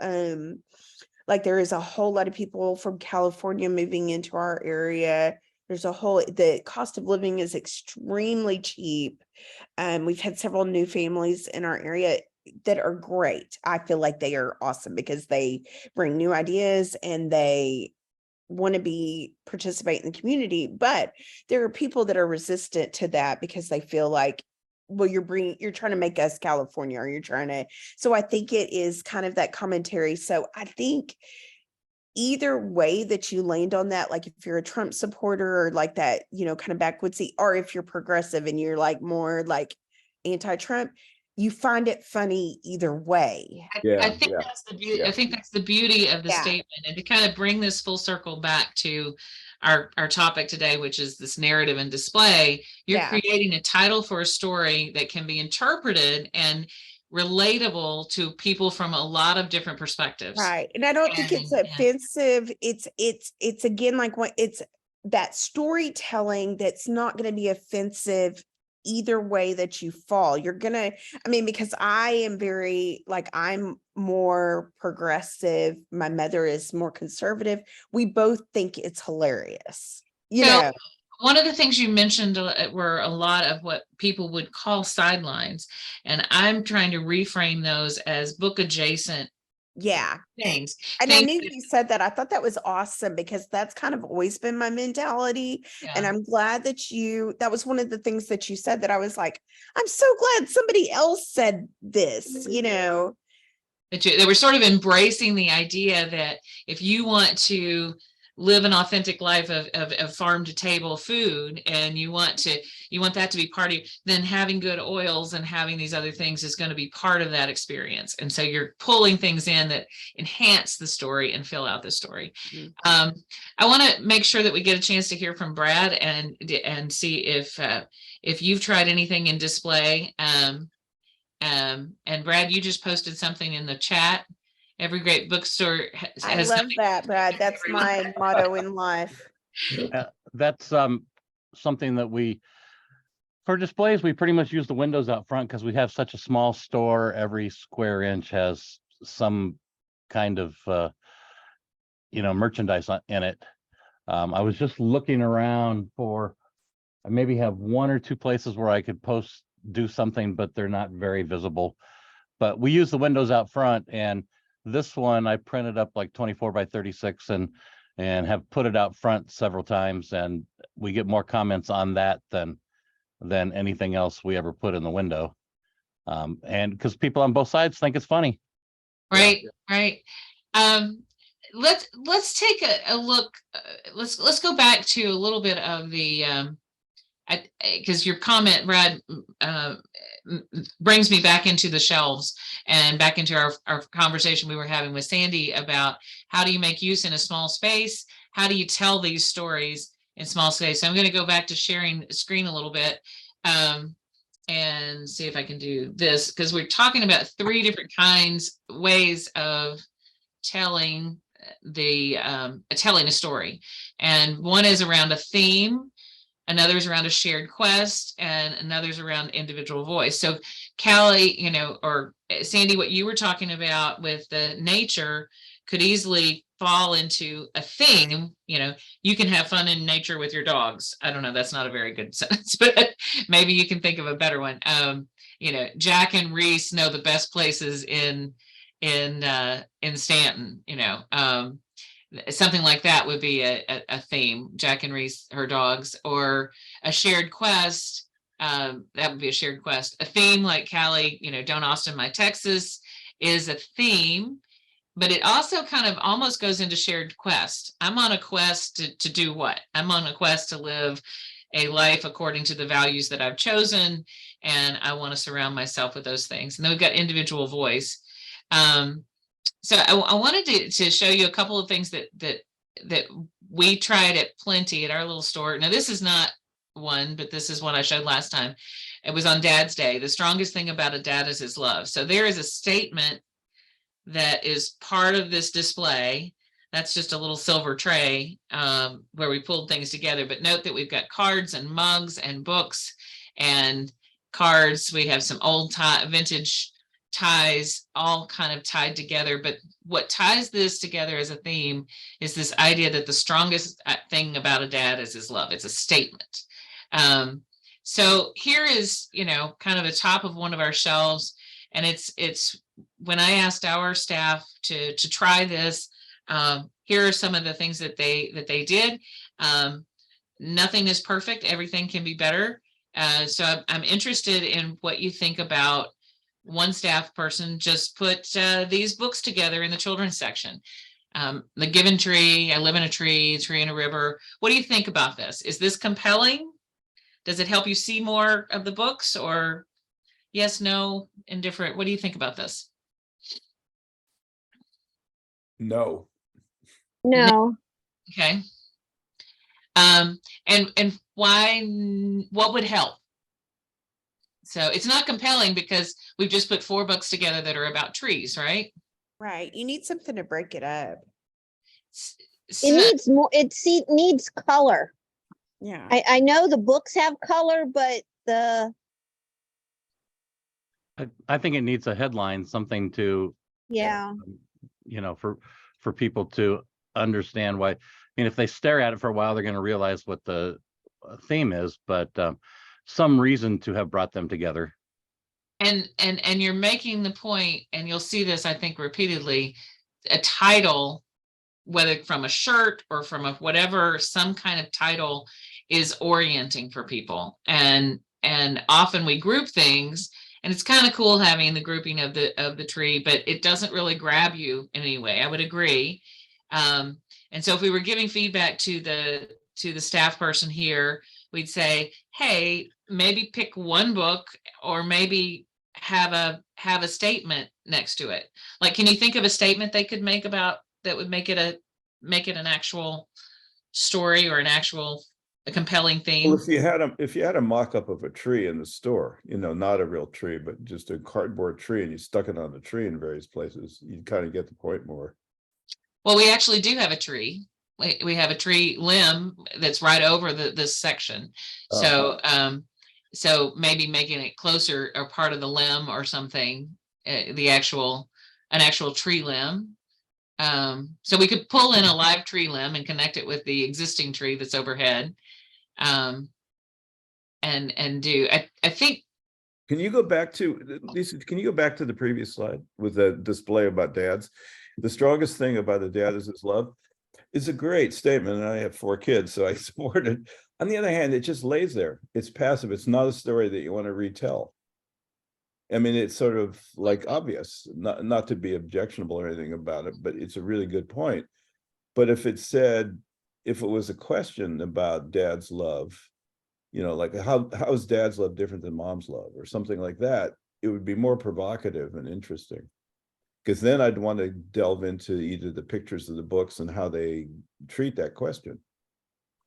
like there is a whole lot of people from California moving into our area. The cost of living is extremely cheap. We've had several new families in our area that are great. I feel like they are awesome because they bring new ideas and they want to participate in the community. But there are people that are resistant to that because they feel like, well, you're trying to make us California, or so I think it is kind of that commentary. So I think either way that you land on that, like if you're a Trump supporter or like that, kind of backwoodsy, or if you're progressive and you're like more like anti-Trump, you find it funny either way. I Yeah, think yeah, that's the beauty. yeah. I think that's the beauty of the Yeah. statement, and to kind of bring this full circle back to our topic today, which is this narrative and display. You're Yeah. creating a title for a story that can be interpreted and relatable to people from a lot of different perspectives. Right. And I don't think it's And offensive. It's again like what it's that storytelling that's not going to be offensive either way that you fall. You're gonna, I mean, because I am very like I'm more progressive. My mother is more conservative. We both think it's hilarious. You so know, one of the things you mentioned were a lot of what people would call sidelines, and I'm trying to reframe those as book adjacent yeah. things. And I Things knew that, you said that. I thought that was awesome because that's kind of always been my mentality. And yeah. I'm glad that that was one of the things that you said that I was like, I'm so glad somebody else said this, you know? They were sort of embracing the idea that if you want to live an authentic life of farm to table food, and you want that to be part of, then having good oils and having these other things is going to be part of that experience. And so you're pulling things in that enhance the story and fill out the story. Mhm. I want to make sure that we get a chance to hear from Brad and see if you've tried anything in display. And Brad, you just posted something in the chat. Every great bookstore I has love something. that, Brad. That's my motto in life. That's something that for displays, we pretty much use the windows out front because we have such a small store. Every square inch has some kind of merchandise in it. I was just looking around I maybe have one or two places where I could do something, but they're not very visible. But we use the windows out front, and this one I printed up like 24 by 36 and have put it out front several times, and we get more comments on that than anything else we ever put in the window. And because people on both sides think it's funny. Right, right. Let's take a look. Let's go back to a little bit of the because your comment, Brad, brings me back into the shelves and back into our conversation we were having with Sandy about how do you make use in a small space? How do you tell these stories in small space? So I'm going to go back to sharing screen a little bit and see if I can do this, because we're talking about three different ways of telling telling a story. And one is around a theme, another's around a shared quest, and another's around individual voice. So Callie, or Sandy, what you were talking about with the nature could easily fall into a theme. You can have fun in nature with your dogs. I don't know, that's not a very good sentence, but maybe you can think of a better one. Jack and Reese know the best places in Stanton. Something like that would be a theme. Jack and Reese, her dogs, or a shared quest. That would be a shared quest. A theme like Callie, Don't Austin My Texas is a theme, but it also kind of almost goes into shared quest. I'm on a quest to do what? I'm on a quest to live a life according to the values that I've chosen, and I want to surround myself with those things. And then we've got individual voice. So I wanted to show you a couple of things that we tried at Plenty at our little store. Now, this is not one, but this is one I showed last time. It was on Dad's Day. The strongest thing about a dad is his love. So there is a statement that is part of this display. That's just a little silver tray where we pulled things together. But note that we've got cards and mugs and books and cards. We have some old vintage ties all kind of tied together. But what ties this together as a theme is this idea that the strongest thing about a dad is his love. It's a statement. So here is, kind of the top of one of our shelves. And it's when I asked our staff to try this, here are some of the things that they did. Nothing is perfect. Everything can be better. So I'm interested in what you think about one staff person just put these books together in the children's section. The Given Tree, I Live in a Tree, Tree in a River. What do you think about this? Is this compelling? Does it help you see more of the books, or Yes, no, indifferent. What do you think about this? No. No, Okay. And why, what would help? So it's not compelling because we've just put 4 books together that are about trees, right? Right. You need something to break it up. it So, needs more, needs color. Yeah. I know the books have color, but I think it needs a headline, something to, yeah, you know, for people to understand why. I mean, if they stare at it for a while, they're going to realize what the theme is, but some reason to have brought them together. and you're making the point, and you'll see this, I think, repeatedly, a title, whether from a shirt or from a whatever, some kind of title is orienting for people. And often we group things, and it's kind of cool having the grouping of the tree, but it doesn't really grab you in any way. I would agree. And so if we were giving feedback to the staff person here, we'd say, hey, maybe pick one book, or maybe have a statement next to it. Like, can you think of a statement they could make about that would make it an actual story, or a compelling Well, theme? if you had a mock-up of a tree in the store, you know, not a real tree, but just a cardboard tree, and you stuck it on the tree in various places, you'd kind of get the point more. Well, we actually do have a tree. We have a tree limb that's right over this section. So so maybe making it closer, or part of the limb or something, an actual tree limb. So we could pull in a live tree limb and connect it with the existing tree that's overhead. And do I think. Can you go back to Lisa? Can you go back to the previous slide with the display about dads? The strongest thing about a dad is his love. It's a great statement, and I have 4 kids, so I support it. On the other hand, it just lays there. It's passive. It's not a story that you want to retell. I mean, it's sort of like obvious, not to be objectionable or anything about it, but it's a really good point. But if it was a question about dad's love, you know, like how is dad's love different than mom's love, or something like that, it would be more provocative and interesting. Because then I'd want to delve into either the pictures of the books and how they treat that question.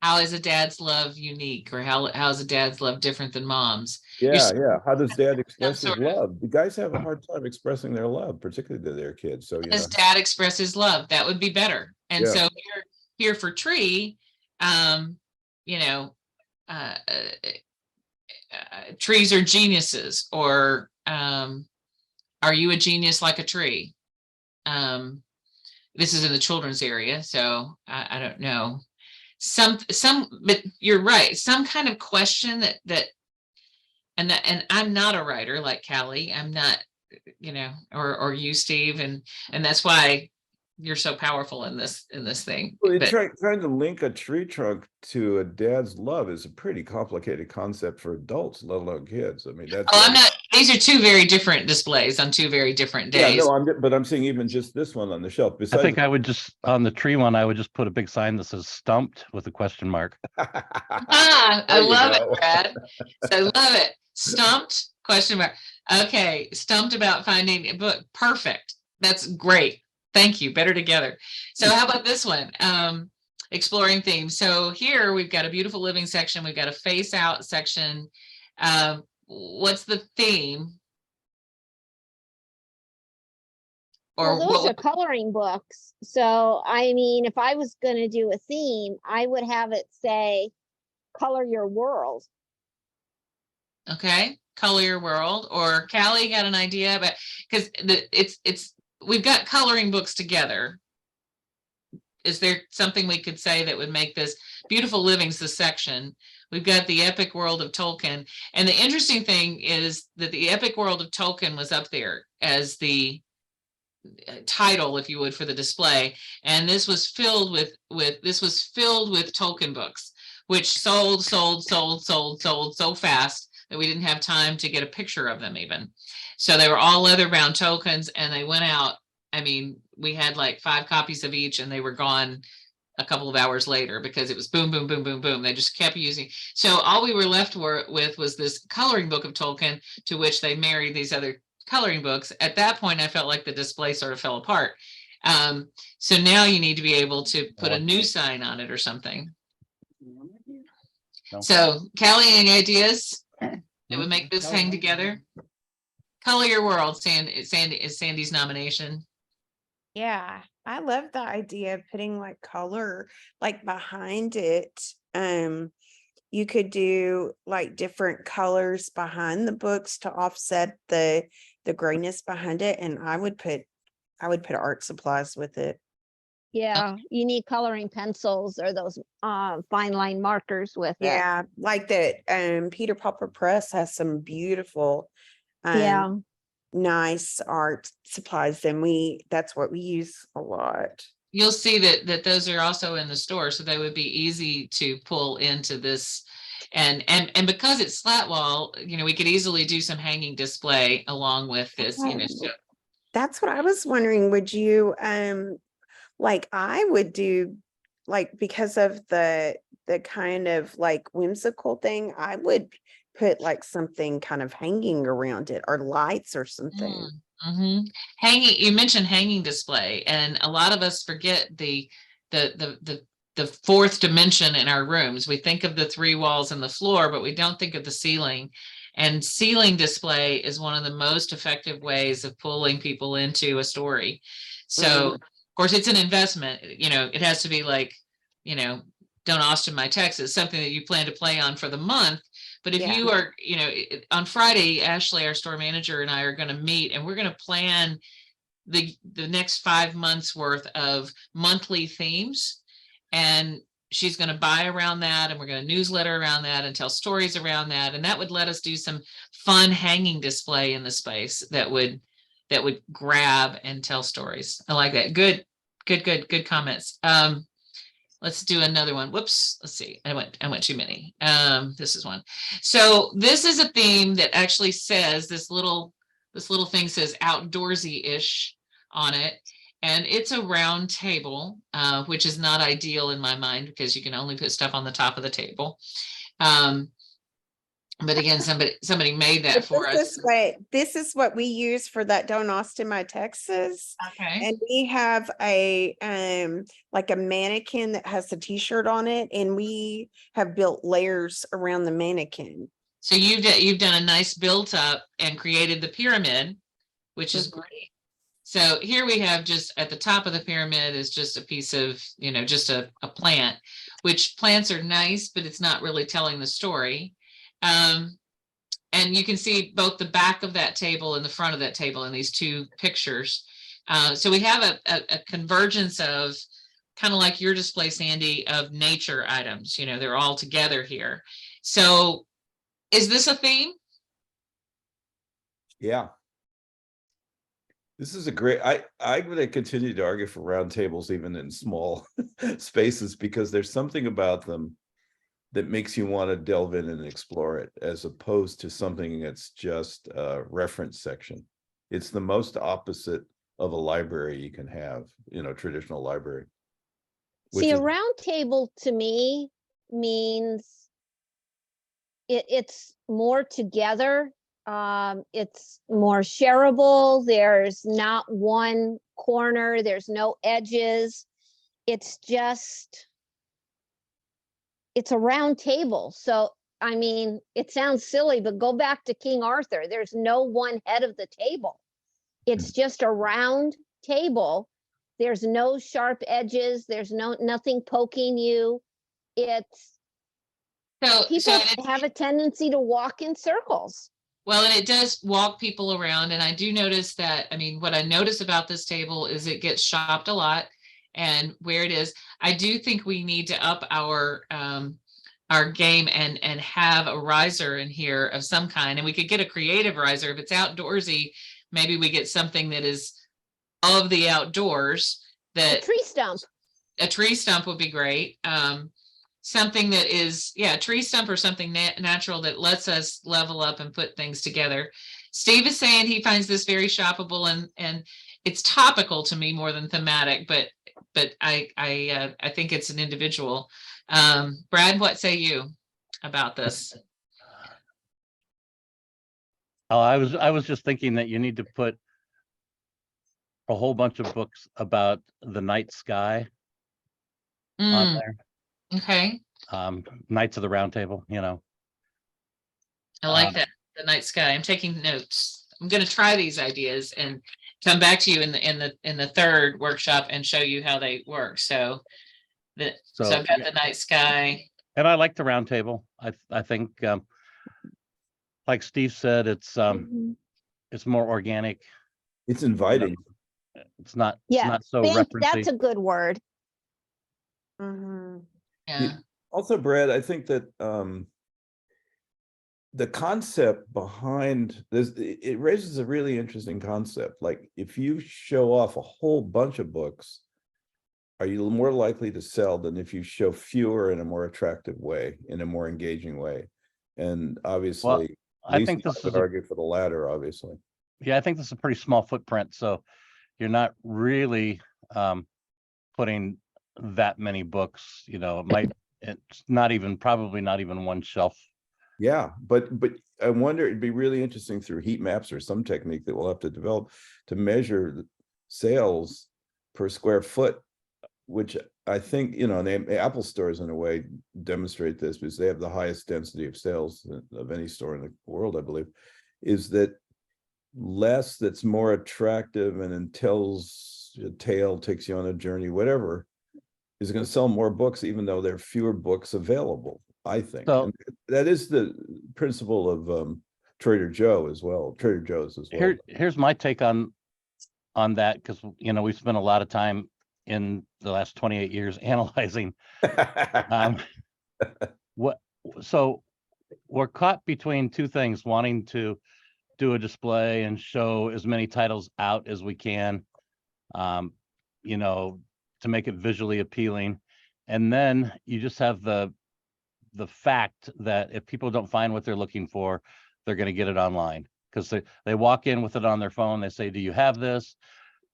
How is a dad's love unique, or how's a dad's love different than mom's? Yeah, yeah. How does dad express his Sort of. love? The guys have a hard time expressing their love, particularly to their kids. So, you know, Does dad express his love? That would be better. And yeah. so here for tree, you know, trees are geniuses, or are you a genius like a tree? This is in the children's area, so I don't know. But you're right. Some kind of question and I'm not a writer like Callie. I'm not, you know, or you, Steve, and that's why you're so powerful in this thing. Well, But trying to link a tree trunk to a dad's love is a pretty complicated concept for adults, let alone kids. I mean, that's I'm not. These are 2 very different displays on 2 very different yeah, days. no, but I'm saying even just this one on the shelf. I Besides, think I would just, on the tree one, I would just put a big sign that says stumped with a question mark. I There you love go. it, Brad. So love it. Stumped? Question mark. Okay, stumped about finding a book. Perfect. That's great. Thank you. Better together. So how about this one? Exploring themes. So here we've got a beautiful living section. We've got a face out section. What's the theme? Or well, those are coloring books. So, I mean, if I was going to do a theme, I would have it say, color your world. okay, color your world. Or Callie got an idea, but because we've got coloring books together. Is there something we could say that would make this beautiful living's the section? We've got the epic world of Tolkien. And the interesting thing is that the epic world of Tolkien was up there as the title, if you would, for the display. And this was filled with Tolkien books, which sold so fast that we didn't have time to get a picture of them even. So they were all leather bound tokens, and they went out. I mean, we had like 5 copies of each, and they were gone a couple of hours later because it was boom, boom, boom, boom, boom. They just kept using. So all we were left with was this coloring book of Tolkien, to which they married these other coloring books. At that point, I felt like the display sort of fell apart. So now you need to be able to put a new sign on it or something. No. So, Callie, any ideas that would make this hang together? Color Your World, Sandy's nomination. Yeah, I love the idea of putting like color like behind it. You could do like different colors behind the books to offset the grayness behind it, and I would put art supplies with it. Yeah, you need coloring pencils or those fine line markers with it. Yeah, like that. Peter Popper Press has some beautiful, Yeah. nice art supplies, and that's what we use a lot. You'll see that those are also in the store, so they would be easy to pull into this. And because it's slat wall, we could easily do some hanging display along with this, so. That's what I was wondering. Would you like I would do, like, because of the kind of like whimsical thing, I would put like something kind of hanging around it, or lights or something. Mm-hmm. Hanging, you mentioned hanging display, and a lot of us forget the fourth dimension in our rooms. We think of the three walls and the floor, but we don't think of the ceiling. And ceiling display is one of the most effective ways of pulling people into a story. So, of course, it's an investment. It has to be like, Don't Austin My Texas, something that you plan to play on for the month. But if you are, on Friday, Ashley, our store manager, and I are going to meet, and we're going to plan the next 5 months worth of monthly themes. And she's going to buy around that, and we're going to newsletter around that and tell stories around that. And that would let us do some fun hanging display in the space that would grab and tell stories. I like that. Good comments. Let's do another one. Whoops. Let's see. I went too many. This is one. So this is a theme that actually says this little thing says outdoorsy-ish on it. And it's a round table, which is not ideal in my mind because you can only put stuff on the top of the table. But again, somebody made that for us. This is what we use for that Don't Austin My Texas. Okay. And we have a like a mannequin that has a t-shirt on it, and we have built layers around the mannequin. So you've done a nice built up and created the pyramid, which is great. So here we have, just at the top of the pyramid is just a piece of, just a plant, which plants are nice, but it's not really telling the story. And you can see both the back of that table and the front of that table in these two pictures. So we have a convergence of, kind of like your display, Sandy, of nature items. They're all together here. So is this a theme? Yeah. This is a great, I'm going to continue to argue for round tables even in small spaces, because there's something about them that makes you want to delve in and explore it, as opposed to something that's just a reference section. It's the most opposite of a library you can have, traditional library. See, a round table to me means it's more together. It's more shareable. There's not one corner. There's no edges. It's a round table. So, I mean, it sounds silly, but go back to King Arthur. There's no one head of the table. It's just a round table. There's no sharp edges. There's nothing poking you. People have a tendency to walk in circles. Well, and it does walk people around. And I do notice that, what I notice about this table is it gets shopped a lot. And where it is, I do think we need to up our game and have a riser in here of some kind. And we could get a creative riser. If it's outdoorsy, maybe we get something that is of the outdoors. A tree stump. A tree stump would be great. Something that is, a tree stump or something natural that lets us level up and put things together. Steve is saying he finds this very shoppable, and it's topical to me more than thematic, but but I think it's an individual. Brad, what say you about this? Oh, I was just thinking that you need to put a whole bunch of books about the night sky on Mm, there. okay, Knights of the Round Table, you know. I like Um, that. The night sky. I'm taking notes. I'm going to try these ideas and come back to you in the third workshop and show you how they work. So so so I've got the night sky. and I like the round table. I think like Steve said, Mhm. it's more organic. It's You know, inviting. it's not Yeah, so think that's referencey. a good word. Mhm. Yeah. Also, Brad, I think that the concept behind this, it raises a really interesting concept. Like if you show off a whole bunch of books, are you more likely to sell than if you show fewer in a more attractive way, in a more engaging way? And Well, obviously, I Lisa think this would is a argue for the latter, obviously. yeah, I think this is a pretty small footprint. So you're not really putting that many books, you know, it's not even probably not even one shelf. Yeah, but I wonder, it'd be really interesting through heat maps or some technique that we'll have to develop to measure the sales per square foot, which I think, you know, the Apple stores in a way demonstrate this because they have the highest density of sales of any store in the world, I believe, is that less that's more attractive and tells a tale, takes you on a journey, whatever, is going to sell more books, even though there are fewer books available, I think. So And that is the principle of Trader Joe's as well. here's my take on that, because you know, we spent a lot of time in the last 28 years analyzing um what so we're caught between two things, wanting to do a display and show as many titles out as we can, um, you know, to make it visually appealing. And then you just have the fact that if people don't find what they're looking for, they're going to get it online, because they walk in with it on their phone. They say, do you have this?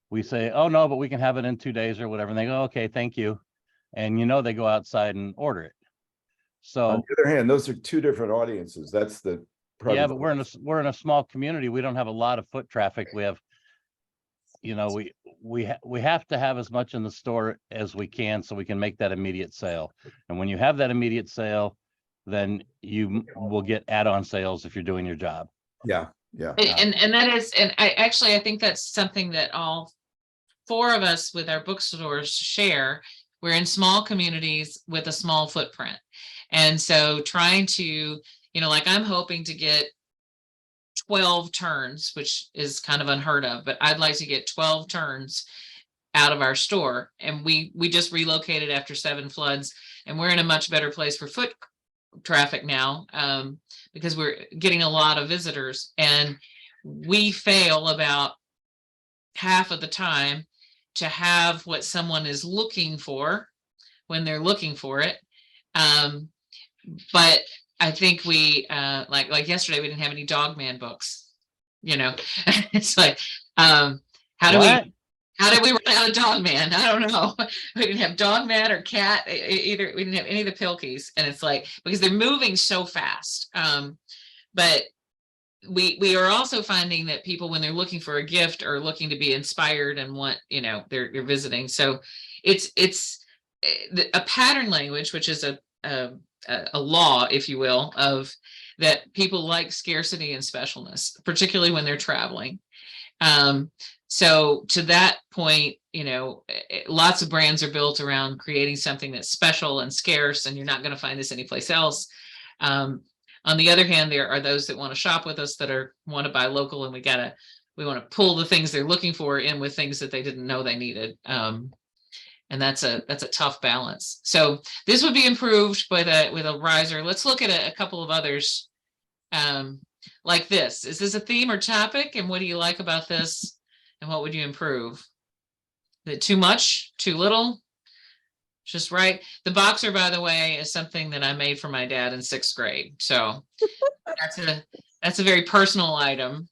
We say, oh no, but we can have it in 2 days or whatever. And they go, okay, thank you. And you know, they go outside and order it. On So the other hand, those are two different audiences. That's the probably yeah, but we're in a small community. We don't have a lot of foot traffic. We have, you know, we have to have as much in the store as we can so we can make that immediate sale. And when you have that immediate sale, then you will get add-on sales if you're doing your job. yeah, yeah. And that is, and I think that's something that all four of us with our bookstores share. We're in small communities with a small footprint. And so trying to, you know, like I'm hoping to get 12 turns, which is kind of unheard of, but I'd like to get 12 turns out of our store. And we just relocated after 7 floods, and we're in a much better place for foot traffic now, because we're getting a lot of visitors, and we fail about half of the time to have what someone is looking for when they're looking for it. But I think we like yesterday we didn't have any Dogman books. You know, it's like how do What? how did we run out of Dogman? I don't know. We didn't have Dogman or Cat either. We didn't have any of the Pilkies, and it's like because they're moving so fast. But we are also finding that people, when they're looking for a gift, are looking to be inspired and want, you know, they're visiting. So it's a pattern language, which is a law, if you will, of that people like scarcity and specialness, particularly when they're traveling. So to that point, you know, lots of brands are built around creating something that's special and scarce, and you're not going to find this anyplace else. On the other hand, there are those that want to shop with us that want to buy local, and we want to pull the things they're looking for in with things that they didn't know they needed. And that's a tough balance. So this would be improved with a riser. Let's look at a couple of others. Like this. Is this a theme or topic? And what do you like about this? And what would you improve? Is it too much? Too little? Just right? The boxer, by the way, is something that I made for my dad in 6th grade. So that's a very personal item,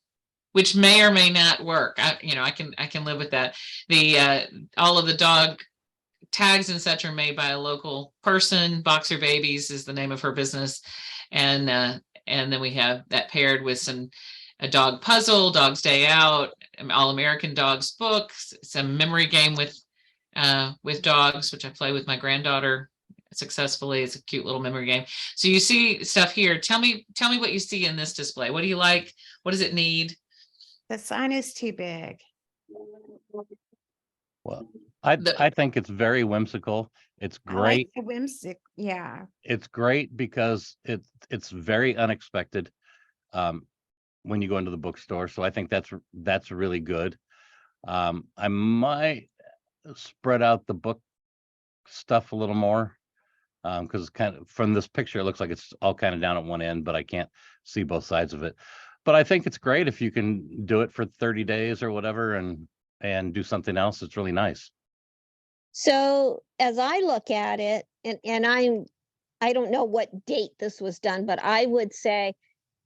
which may or may not work. I can live with that. The all of the dog tags and such are made by a local person. Boxer Babies is the name of her business. And then we have that paired with a dog puzzle, Dog's Day Out, All American Dogs books, some memory game with dogs, which I play with my granddaughter successfully. It's a cute little memory game. So you see stuff here. Tell me what you see in this display. What do you like? What does it need? The sign is too big. Well, The- I think it's very whimsical. It's I like great. the whimsic. Yeah. It's great because it's very unexpected when you go into the bookstore. So I think that's really good. I might spread out the book stuff a little more because kind of from this picture, it looks like it's all kind of down at one end, but I can't see both sides of it. But I think it's great if you can do it for 30 days or whatever and do something else. It's really nice. So as I look at it, and I don't know what date this was done, but I would say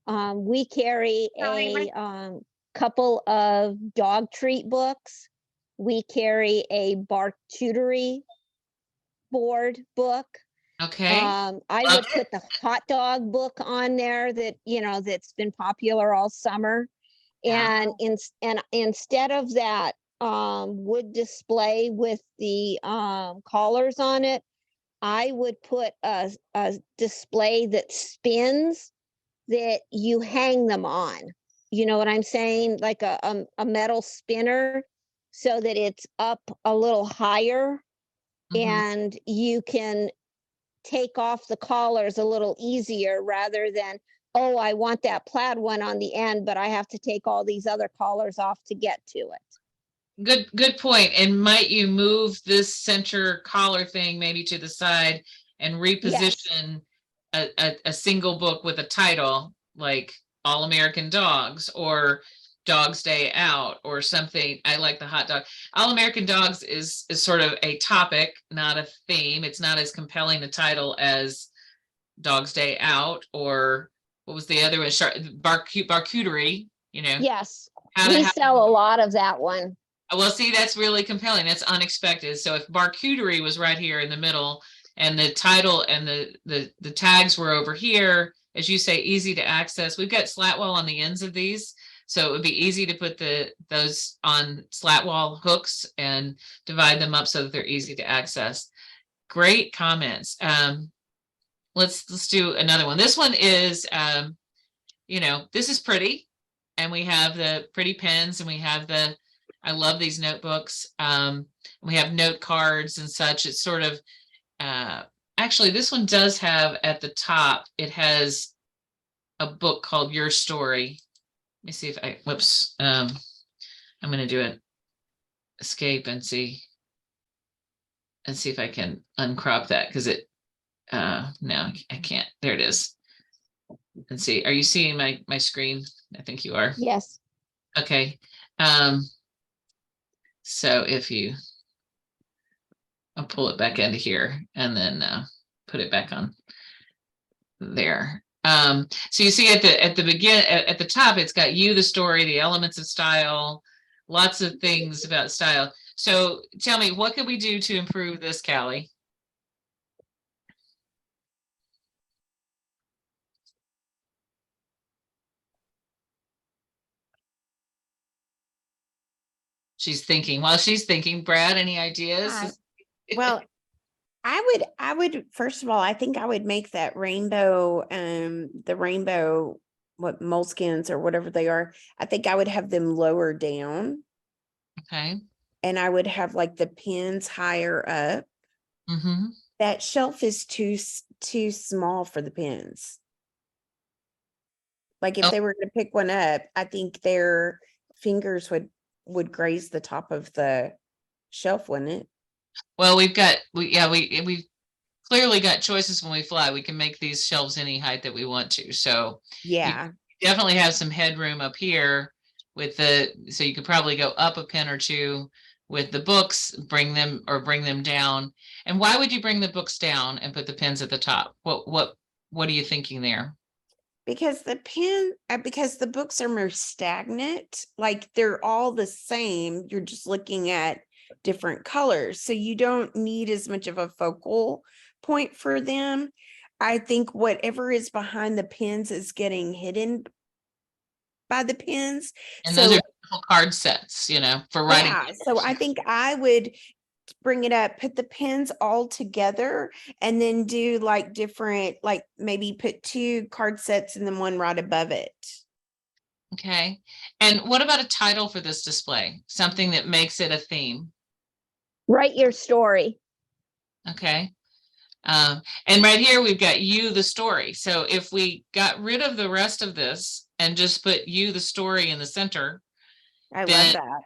we carry a couple of dog treat books. We carry a charcuterie board book. Okay. I would put the hot dog book on there that, that's been popular all summer. And instead of that wood display with the collars on it, I would put a display that spins that you hang them on. You know what I'm saying? Like a metal spinner so that it's up a little higher and you can take off the collars a little easier rather than, oh, I want that plaid one on the end, but I have to take all these other collars off to get to it. Good point. And might you move this center collar thing maybe to the side and reposition a single book with a title like All American Dogs or Dog's Day Out or something? I like the hot dog. All American Dogs is sort of a topic, not a theme. It's not as compelling a title as Dog's Day Out, or what was the other one? Charcuterie, Yes, how we to sell a lot of that one. well, see, that's really compelling. That's unexpected. So if charcuterie was right here in the middle and the title and the tags were over here, as you say, easy to access. We've got slat wall on the ends of these. So it would be easy to put those on slat wall hooks and divide them up so that they're easy to access. Great comments. Let's do another one. This one is, this is pretty. And we have the pretty pens and we have I love these notebooks. We have note cards and such. It's sort of, actually, this one does have at the top, it has a book called Your Story. Let me see if whoops. I'm going to do an escape and see if I can uncrop that because no, I can't. There it is. And see, are you seeing my screen? I think you are. Yes. Okay. So if I'll pull it back into here and then put it back on there. So you see at the top, it's got you, the story, the elements of style, lots of things about style. So tell me, what can we do to improve this, Callie? She's thinking. While she's thinking, Brad, any ideas? Well, I would first of all, I think I would make that rainbow, the rainbow, what moleskins or whatever they are. I think I would have them lower down. Okay. And I would have like the pins higher up. That shelf is too small for the pins. Like if they were going to pick one up, I think their fingers would graze the top of the shelf, wouldn't it? Well, we've clearly got choices when we fly. We can make these shelves any height that we want to. So yeah, you definitely have some headroom up here so you could probably go up a pin or two with the books, bring them down. And why would you bring the books down and put the pins at the top? What are you thinking there? Because because the books are more stagnant, like they're all the same. You're just looking at different colors. So you don't need as much of a focal point for them. I think whatever is behind the pins is getting hidden by the pins. And those are So beautiful card sets, you know, for writing. yeah, so I think I would bring it up, put the pins all together, and then do like different, like maybe put 2 card sets and then one right above it. Okay. And what about a title for this display? Something that makes it a theme. Write your story. Okay. And right here, we've got you, the story. So if we got rid of the rest of this and just put you, the story in the center, I then, love that.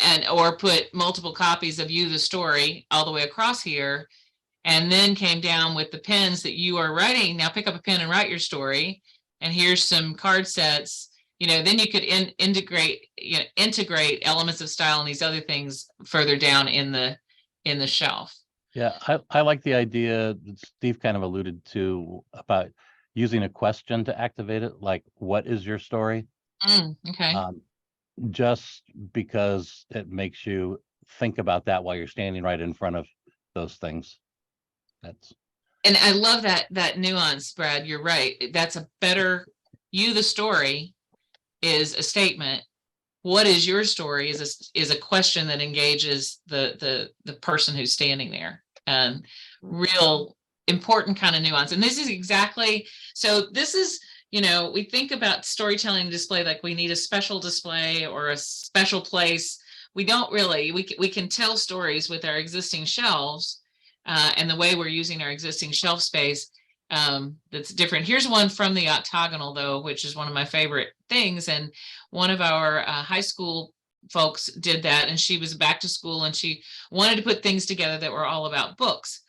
and or put multiple copies of you, the story all the way across here, and then came down with the pens that you are writing. Now pick up a pen and write your story. And here's some card sets. You know, then you could integrate elements of style and these other things further down in the shelf. Yeah, I like the idea that Steve kind of alluded to about using a question to activate it, like, what is your story? Okay. Just because it makes you think about that while you're standing right in front of those things. And I love that nuance, Brad. You're right. That's a better, you, the story is a statement. What is your story is a question that engages the person who's standing there. Real important kind of nuance. And this is exactly, so this is, you know, we think about storytelling display like we need a special display or a special place. We don't really, we can tell stories with our existing shelves and the way we're using our existing shelf space. That's different. Here's one from the octagonal, though, which is one of my favorite things. And one of our high school folks did that, and she was back to school and she wanted to put things together that were all about books.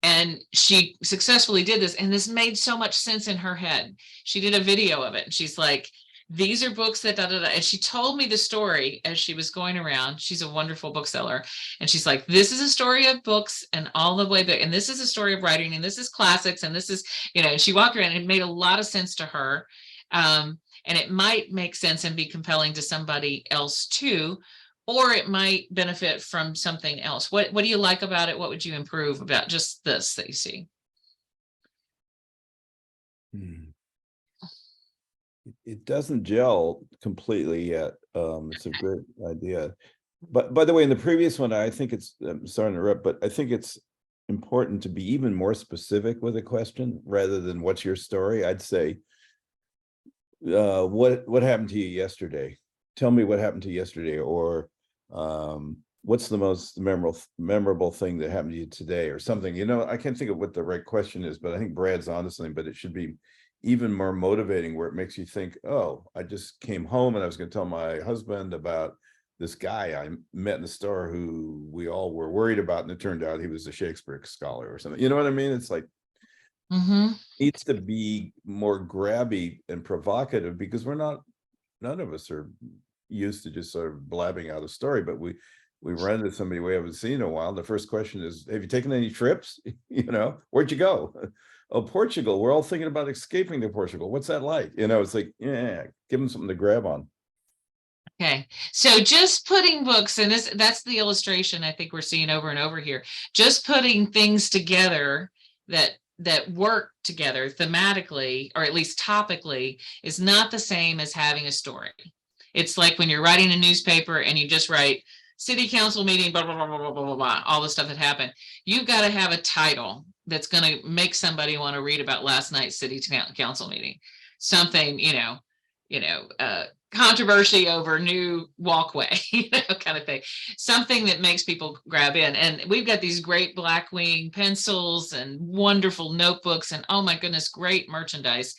And she successfully did this, and this made so much sense in her head. She did a video of it, and she's like, these are books that da da da. And she told me the story as she was going around. She's a wonderful bookseller. And she's like, this is a story of books and all the way back. And this is a story of writing. And this is classics. And this is, you know, she walked around and it made a lot of sense to her. And it might make sense and be compelling to somebody else too, or it might benefit from something else. What do you like about it? What would you improve about just this that you see? It doesn't gel completely yet. It's a great idea. But by the way, in the previous one, I think it's, I'm sorry to interrupt, but I think it's important to be even more specific with a question rather than what's your story. I'd say, what happened to you yesterday? Tell me what happened to you yesterday, or what's the most memorable thing that happened to you today, or something. You know, I can't think of what the right question is, but I think Brad's onto something. But it should be even more motivating, where it makes you think, oh, I just came home and I was going to tell my husband about this guy I met in the store who we all were worried about, and it turned out he was a Shakespeare scholar or something. You know what I mean? It's like, needs to be more grabby and provocative, because none of us are used to just sort of blabbing out a story, but we run into somebody we haven't seen in a while. The first question is, have you taken any trips? You know, where'd you go? Oh, Portugal. We're all thinking about escaping to Portugal. What's that like? You know, it's like, yeah, give them something to grab on. Okay, so just putting books, and that's the illustration I think we're seeing over and over here. Just putting things together that work together thematically, or at least topically, is not the same as having a story. It's like when you're writing a newspaper and you just write city council meeting, blah, blah, blah, blah, blah, blah, blah, all the stuff that happened. You've got to have a title that's going to make somebody want to read about last night's city council meeting. Something, controversy over new walkway, kind of thing. Something that makes people grab in. And we've got these great Blackwing pencils and wonderful notebooks and, oh my goodness, great merchandise.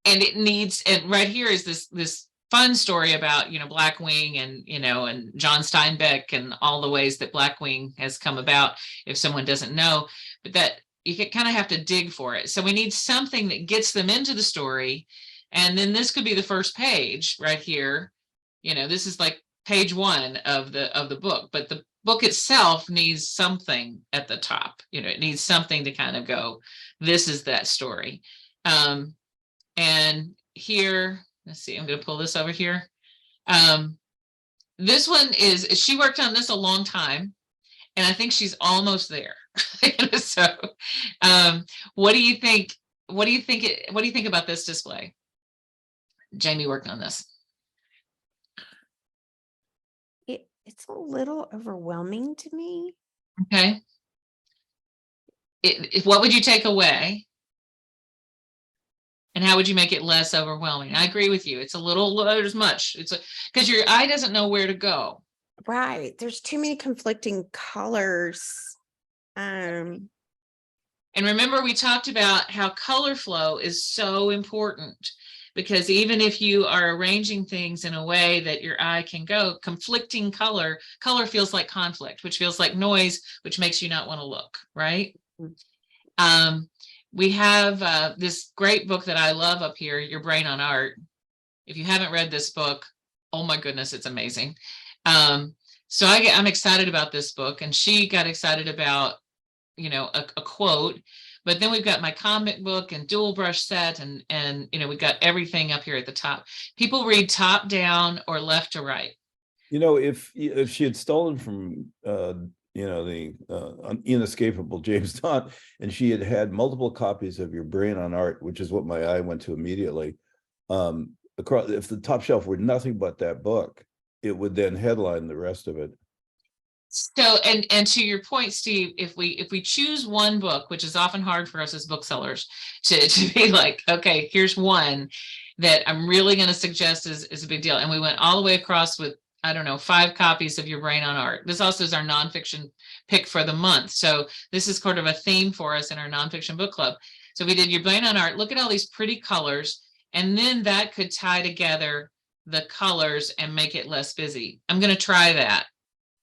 And it needs, and right here is this fun story about, Blackwing and John Steinbeck and all the ways that Blackwing has come about, if someone doesn't know, but that you kind of have to dig for it. So we need something that gets them into the story. And then this could be the first page right here. This is like page 1 of the book, but the book itself needs something at the top. It needs something to kind of go, this is that story. And here, let's see, I'm going to pull this over here. This one is, she worked on this a long time, and I think she's almost there. So, what do you think? What do you think? What do you think about this display? Jamie worked on this. It's a little overwhelming to me. Okay. What would you take away? And how would you make it less overwhelming? I agree with you. It's a little, there's much. It's because your eye doesn't know where to go. Right. There's too many conflicting colors. And remember, we talked about how color flow is so important, because even if you are arranging things in a way that your eye can go, conflicting color feels like conflict, which feels like noise, which makes you not want to look, right? We have this great book that I love up here, Your Brain on Art. If you haven't read this book, oh my goodness, it's amazing. So I'm excited about this book, and she got excited about, a quote. But then we've got my comic book and dual brush set, and we've got everything up here at the top. People read top down or left to right. If she had stolen from the inescapable James Todd, and she had had multiple copies of Your Brain on Art, which is what my eye went to immediately, across, if the top shelf were nothing but that book, it would then headline the rest of it. So, and to your point, Steve, if we choose one book, which is often hard for us as booksellers to be like, okay, here's one that I'm really going to suggest is a big deal. And we went all the way across with, I don't know, 5 copies of Your Brain on Art. This also is our nonfiction pick for the month. So this is kind of a theme for us in our nonfiction book club. So we did Your Brain on Art. Look at all these pretty colors. And then that could tie together the colors and make it less busy. I'm going to try that,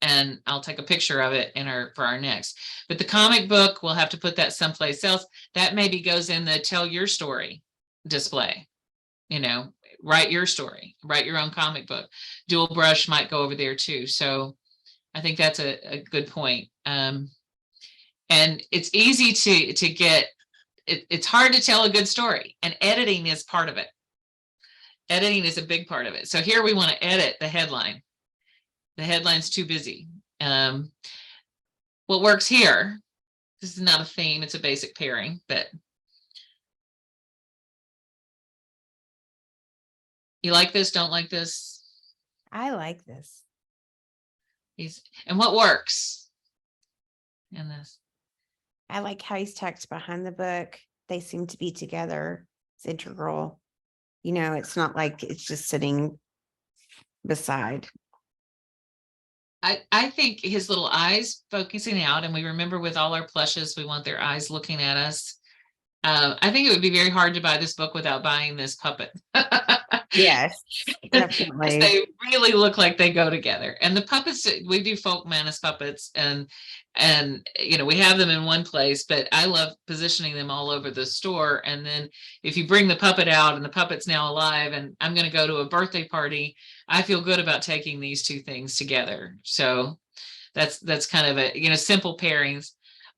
and I'll take a picture of it for our next. But the comic book, we'll have to put that someplace else. That maybe goes in the tell your story display. Write your story, write your own comic book. Dual brush might go over there too. So I think that's a good point. And it's easy to get, it's hard to tell a good story, and editing is part of it. Editing is a big part of it. So here we want to edit the headline. The headline's too busy. What works here, this is not a theme, it's a basic pairing, but you like this, don't like this? I like this. And what works in this? I like how he's tucked behind the book. They seem to be together. It's integral. It's not like it's just sitting beside. I think his little eyes focusing out, and we remember with all our plushes, we want their eyes looking at us. I think it would be very hard to buy this book without buying this puppet. Yes, definitely. They really look like they go together. And the puppets, we do folk Manus puppets, and we have them in one place, but I love positioning them all over the store. And then if you bring the puppet out and the puppet's now alive, and I'm going to go to a birthday party, I feel good about taking these two things together. So that's kind of a, simple pairings.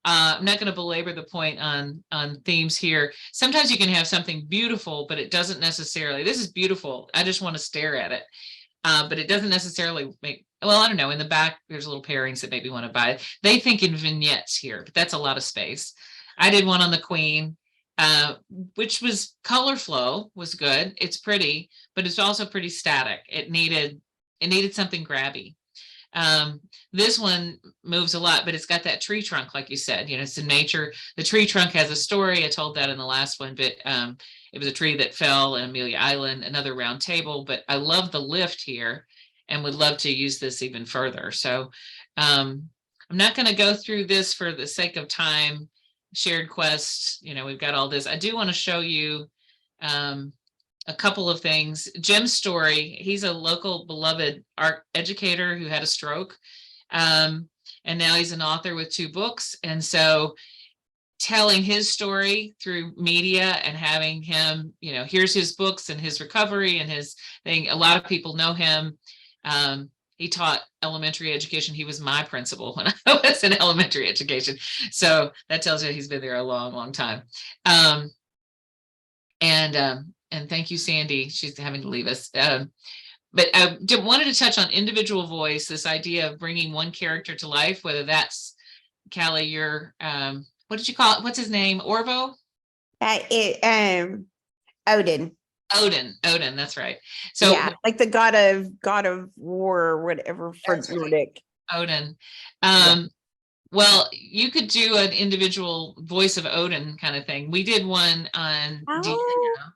I'm not going to belabor the point on themes here. Sometimes you can have something beautiful, but it doesn't necessarily, this is beautiful, I just want to stare at it. But it doesn't necessarily make, well, I don't know, in the back, there's little pairings that maybe want to buy it. They think in vignettes here, but that's a lot of space. I did one on the Queen, which was color flow was good. It's pretty, but it's also pretty static. It needed something grabby. This one moves a lot, but it's got that tree trunk, like you said, it's in nature. The tree trunk has a story. I told that in the last one, but it was a tree that fell in Amelia Island, another round table. But I love the lift here and would love to use this even further. So I'm not going to go through this for the sake of time. Shared quest, we've got all this. I do want to show you a couple of things. Jim's story, he's a local beloved art educator who had a stroke. And now he's an author with 2 books. And so telling his story through media and having him, here's his books and his recovery and his thing. A lot of people know him. He taught elementary education. He was my principal when I was in elementary education. So that tells you he's been there a long, long time. And thank you, Sandy. She's having to leave us. But I wanted to touch on individual voice, this idea of bringing one character to life, whether that's Callie, your what did you call it? What's his name? Orvo? Odin. Odin, that's right. So Yeah, like the god of war or whatever for that's right, Nordic. Odin. Yeah. Well, you could do an individual voice of Odin kind of thing. We did one on Diego, Oh,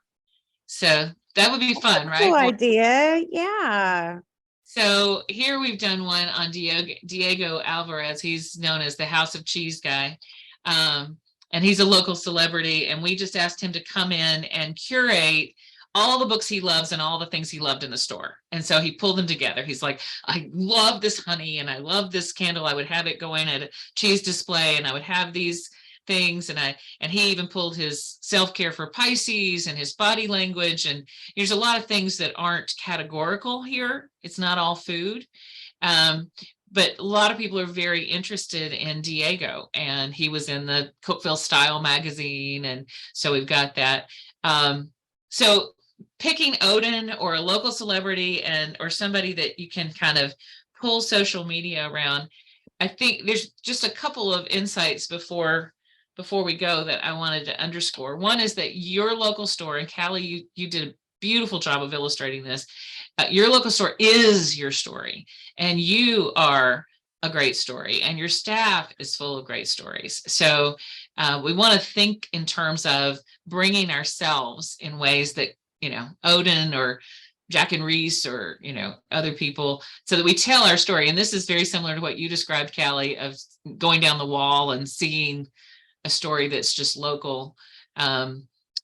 so that would be fun, cool right? idea. Yeah. So here we've done one on Diego Alvarez. He's known as the House of Cheese guy. And he's a local celebrity. And we just asked him to come in and curate all the books he loves and all the things he loved in the store. And so he pulled them together. He's like, I love this honey and I love this candle. I would have it go in at a cheese display and I would have these things. And he even pulled his self-care for Pisces and his body language. And there's a lot of things that aren't categorical here. It's not all food. Um, but a lot of people are very interested in Diego, and he was in the Cookville Style magazine. And so we've got that. So picking Odin or a local celebrity or somebody that you can kind of pull social media around. I think there's just a couple of insights before we go that I wanted to underscore. One is that your local store, and Callie, you did a beautiful job of illustrating this. Your local store is your story, and you are a great story, and your staff is full of great stories. So we want to think in terms of bringing ourselves in ways that, Odin or Jack and Reese or, other people, so that we tell our story. And this is very similar to what you described, Callie, of going down the wall and seeing a story that's just local.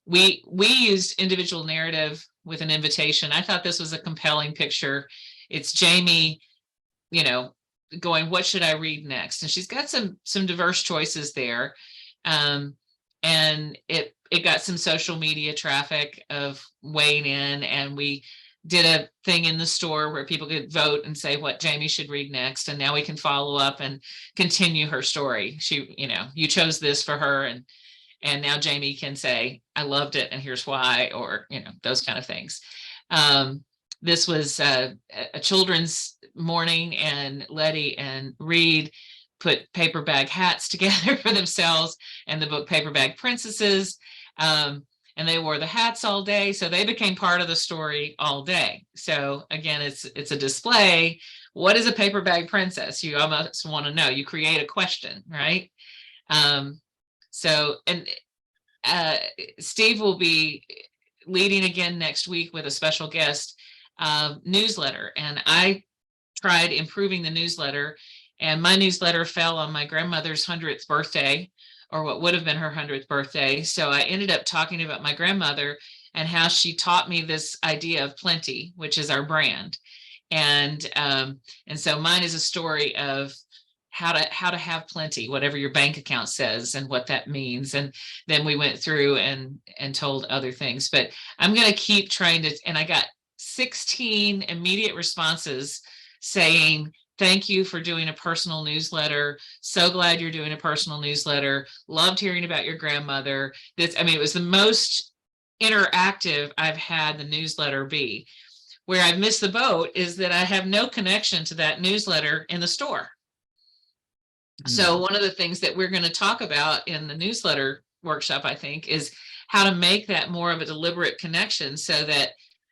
We used individual narrative with an invitation. I thought this was a compelling picture. It's Jamie, going, what should I read next? And she's got some diverse choices there. And it got some social media traffic of weighing in, and we did a thing in the store where people could vote and say what Jamie should read next. And now we can follow up and continue her story. She, you chose this for her, and now Jamie can say, I loved it and here's why, or, those kind of things. This was a children's morning, and Letty and Reed put paper bag hats together for themselves and the book Paper Bag Princesses. And they wore the hats all day, so they became part of the story all day. So again, it's a display. What is a paper bag princess? You almost want to know. You create a question, right? So, and Steve will be leading again next week with a special guest newsletter. And I tried improving the newsletter, and my newsletter fell on my grandmother's 100th birthday, or what would have been her 100th birthday. So I ended up talking about my grandmother and how she taught me this idea of plenty, which is our brand. And so mine is a story of how to have plenty, whatever your bank account says, and what that means. And then we went through and told other things. But I'm going to keep trying to, and I got 16 immediate responses saying, thank you for doing a personal newsletter. So glad you're doing a personal newsletter. Loved hearing about your grandmother. It was the most interactive I've had the newsletter be. Where I've missed the boat is that I have no connection to that newsletter in the store. So one of the things that we're going to talk about in the newsletter workshop, I think, is how to make that more of a deliberate connection, so that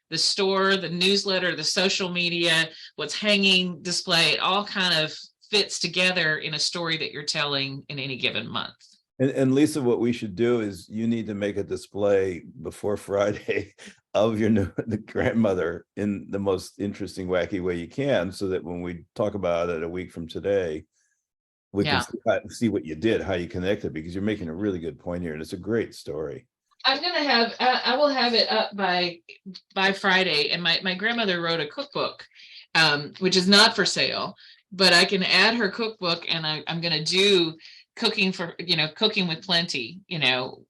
the store, the newsletter, the social media, what's hanging, display, it all kind of fits together in a story that you're telling in any given month. And Lisa, what we should do is you need to make a display before Friday of the grandmother in the most interesting, wacky way you can, so that when we talk about it a week from today, we can see what you did, how you connected, because you're making a really good point here, and it's a great story. I'm gonna have I will have it up by Friday. And my grandmother wrote a cookbook, which is not for sale, but I can add her cookbook, and I'm gonna do cooking with plenty,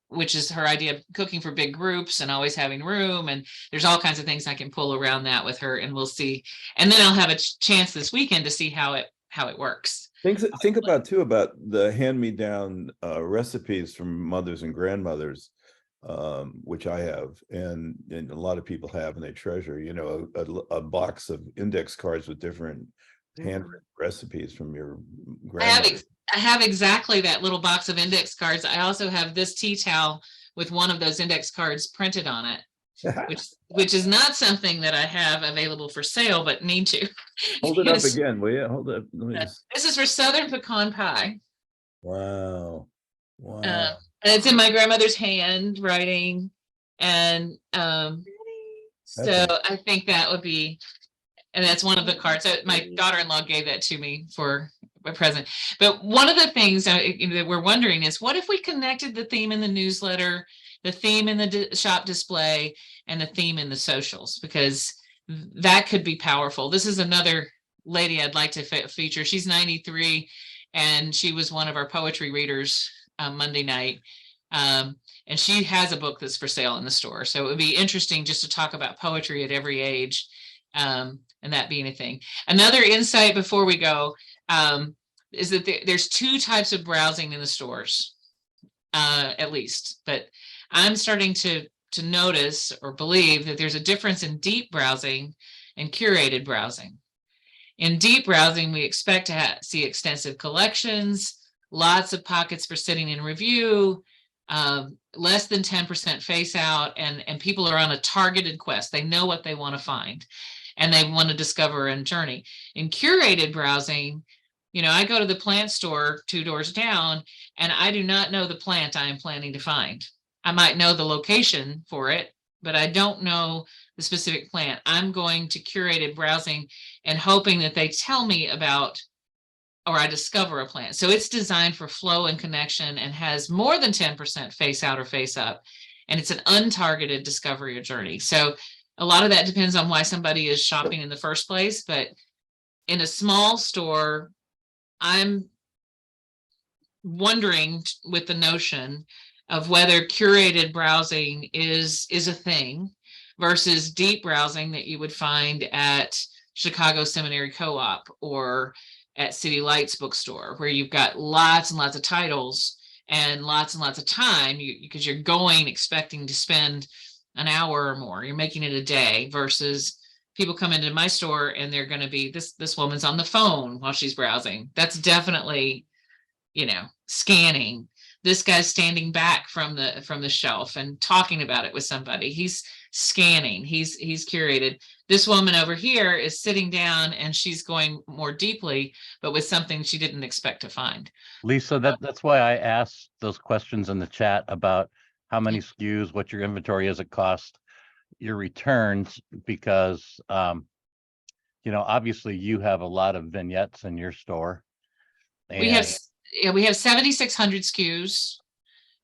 which is her idea of cooking for big groups and always having room. And there's all kinds of things I can pull around that with her, and we'll see. And then I'll have a chance this weekend to see how it works. Think about the hand-me-down recipes from mothers and grandmothers. which I have, and a lot of people have, and they treasure, you know, a box of index cards with different handwritten recipes from your I have grandmother. I have exactly that little box of index cards. I also have this tea towel with one of those index cards printed on it, which is not something that I have available for sale, but need to. Hold it up Yes. again, will you? Hold it. Let me just. This is for Southern pecan pie. Wow. Uh, Wow. and it's in my grandmother's handwriting. And That's so a, I think that would be, and that's one of the cards that my daughter-in-law gave that to me for a present. But one of the things that we're wondering is, what if we connected the theme in the newsletter, the theme in the shop display, and the theme in the socials? Because that could be powerful. This is another lady I'd like to feature. She's 93, and she was one of our poetry readers Monday night. And she has a book that's for sale in the store. So it would be interesting just to talk about poetry at every age, and that being a thing. Another insight before we go is that there's two types of browsing in the stores, at least. But I'm starting to notice or believe that there's a difference in deep browsing and curated browsing. In deep browsing, we expect to see extensive collections, lots of pockets for sitting in review, less than 10% face out, and people are on a targeted quest. They know what they want to find, and they want to discover and journey. In curated browsing, I go to the plant store 2 doors down, and I do not know the plant I am planning to find. I might know the location for it, but I don't know the specific plant. I'm going to curated browsing and hoping that they tell me about, or I discover a plant. So it's designed for flow and connection and has more than 10% face out or face up. And it's an untargeted discovery or journey. So a lot of that depends on why somebody is shopping in the first place. But in a small store, I'm wondering with the notion of whether curated browsing is a thing versus deep browsing that you would find at Chicago Seminary Co-op or at City Lights bookstore, where you've got lots and lots of titles and lots of time, because you're going expecting to spend an hour or more. You're making it a day, versus people come into my store and they're going to be, this woman's on the phone while she's browsing. That's definitely, scanning. This guy's standing back from the shelf and talking about it with somebody. He's scanning. He's curated. This woman over here is sitting down and she's going more deeply, but with something she didn't expect to find. Lisa, that's why I asked those questions in the chat about how many SKUs, what your inventory is, at cost, your returns, because obviously you have a lot of vignettes in your store. We have 7,600 SKUs,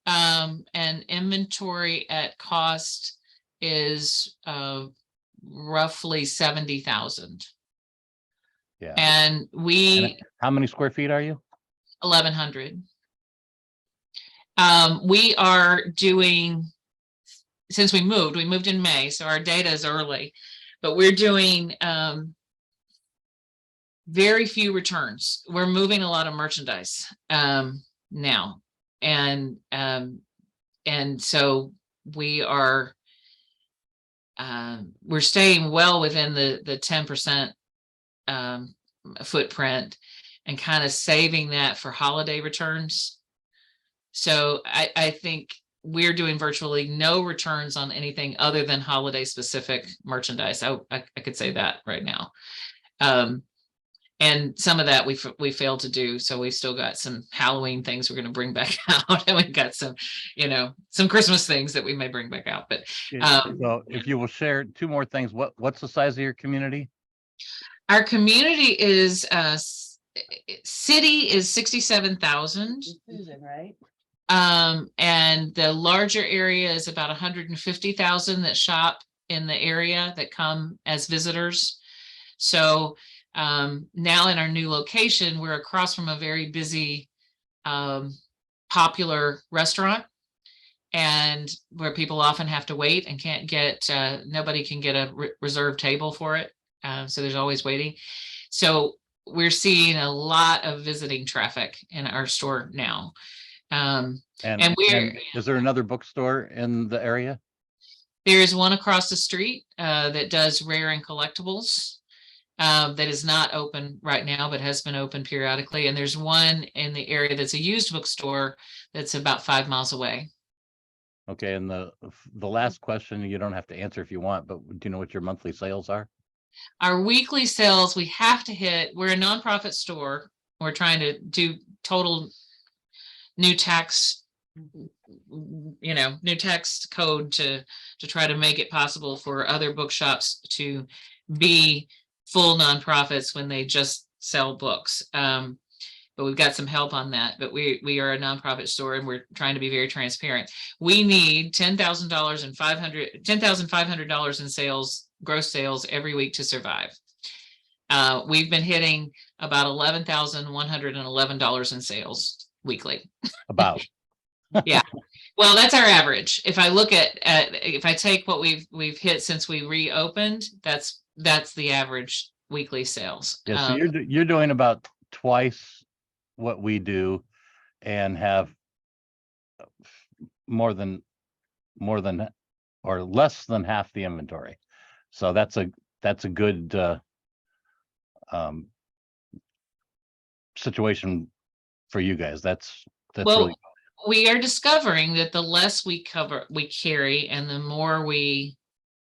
and inventory at cost is roughly 70,000. Yeah. And how many square feet are you? 1,100. We are doing, since we moved in May, so our data is early, but we're doing very few returns. We're moving a lot of merchandise now, and so we are we're staying well within the 10% footprint, and kind of saving that for holiday returns. So I think we're doing virtually no returns on anything other than holiday specific merchandise. I could say that right now. And some of that we failed to do. So we've still got some Halloween things we're going to bring back out. And we've got some, some Christmas things that we may bring back out. But so if you will share 2 more things, what's the size of your community? Our community is city is 67,000. Right. And the larger area is about 150,000 that shop in the area, that come as visitors. So now in our new location, we're across from a very busy, popular restaurant, and where people often have to wait and can't get, nobody can get a reserved table for it. So there's always waiting. So we're seeing a lot of visiting traffic in our store now. And is there another bookstore in the area? There's one across the street that does rare and collectibles. That is not open right now, but has been open periodically. And there's one in the area that's a used bookstore that's about 5 miles away. Okay, and the last question, you don't have to answer if you want, but do you know what your monthly sales are? Our weekly sales, we have to hit, we're a nonprofit store. We're trying to do total new tax, new tax code to try to make it possible for other bookshops to be full nonprofits when they just sell books. But we've got some help on that. But we are a nonprofit store, and we're trying to be very transparent. We need $10,000 and $10,500 in sales, gross sales every week to survive. We've been hitting about $11,111 in sales weekly. About. Yeah. Well, that's our average. If I look at if I take what we've hit since we reopened, that's the average weekly sales. Yeah, so you're doing about twice what we do and have more than or less than half the inventory. So that's a good situation for you guys. That's well, really, we are discovering that the less we carry and the more we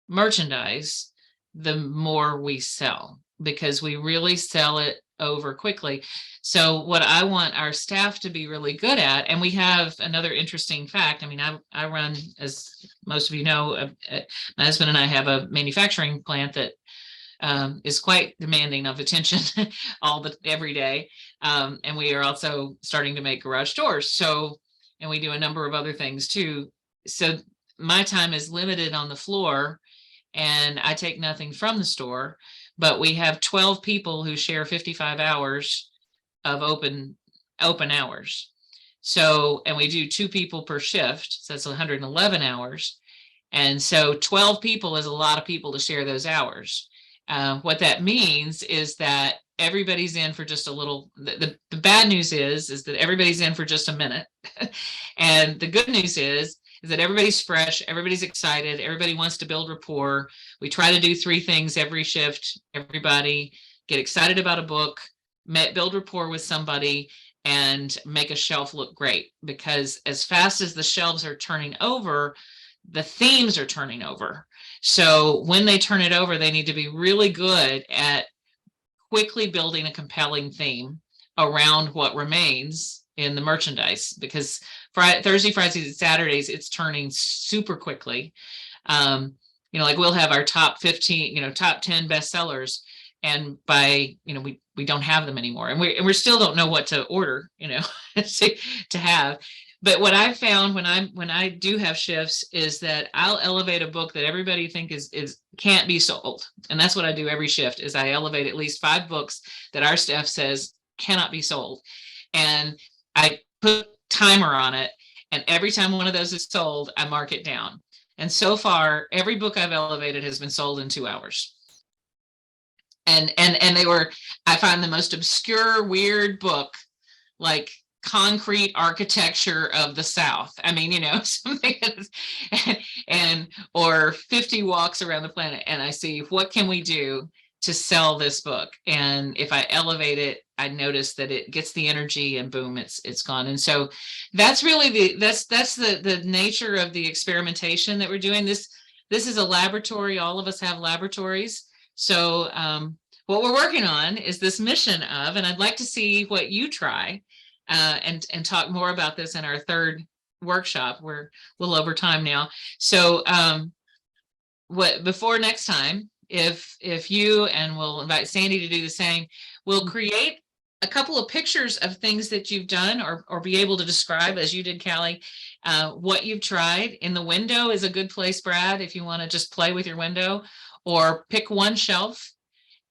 merchandise, the more we sell, because we really sell it over quickly. So what I want our staff to be really good at, and we have another interesting fact. I mean, I run, as most of you know, my husband and I have a manufacturing plant that is quite demanding of attention every day. And we are also starting to make garage doors. So, and we do a number of other things too. So my time is limited on the floor, and I take nothing from the store, but we have 12 people who share 55 hours of open hours. So, and we do 2 people per shift. So that's 111 hours. And so 12 people is a lot of people to share those hours. What that means is that everybody's in for just a little. The bad news is that everybody's in for just a minute. And the good news is that everybody's fresh, everybody's excited, everybody wants to build rapport. We try to do 3 things every shift. Everybody get excited about a book, build rapport with somebody, and make a shelf look great. Because as fast as the shelves are turning over, the themes are turning over. So when they turn it over, they need to be really good at quickly building a compelling theme around what remains in the merchandise, because Thursday, Fridays, and Saturdays, it's turning super quickly. Like we'll have our top 15, top 10 bestsellers, and by, we don't have them anymore, and we still don't know what to order, to have. But what I've found when I do have shifts is that I'll elevate a book that everybody think is can't be sold. And that's what I do every shift, is I elevate at least 5 books that our staff says cannot be sold. And I put timer on it. And every time one of those is sold, I mark it down. And so far, every book I've elevated has been sold in 2 hours. And they were, I find the most obscure, weird book, like concrete architecture of the South. I mean, something or 50 walks around the planet. And I see, what can we do to sell this book? And if I elevate it, I notice that it gets the energy, and boom, it's gone. And so that's really that's the nature of the experimentation that we're doing. This is a laboratory. All of us have laboratories. So what we're working on is this mission of, and I'd like to see what you try, and talk more about this in our 3rd workshop. We're a little over time now. So before next time, if you, and we'll invite Sandy to do the same, we'll create a couple of pictures of things that you've done, or be able to describe, as you did, Callie, what you've tried. In the window is a good place, Brad, if you want to just play with your window, or pick one shelf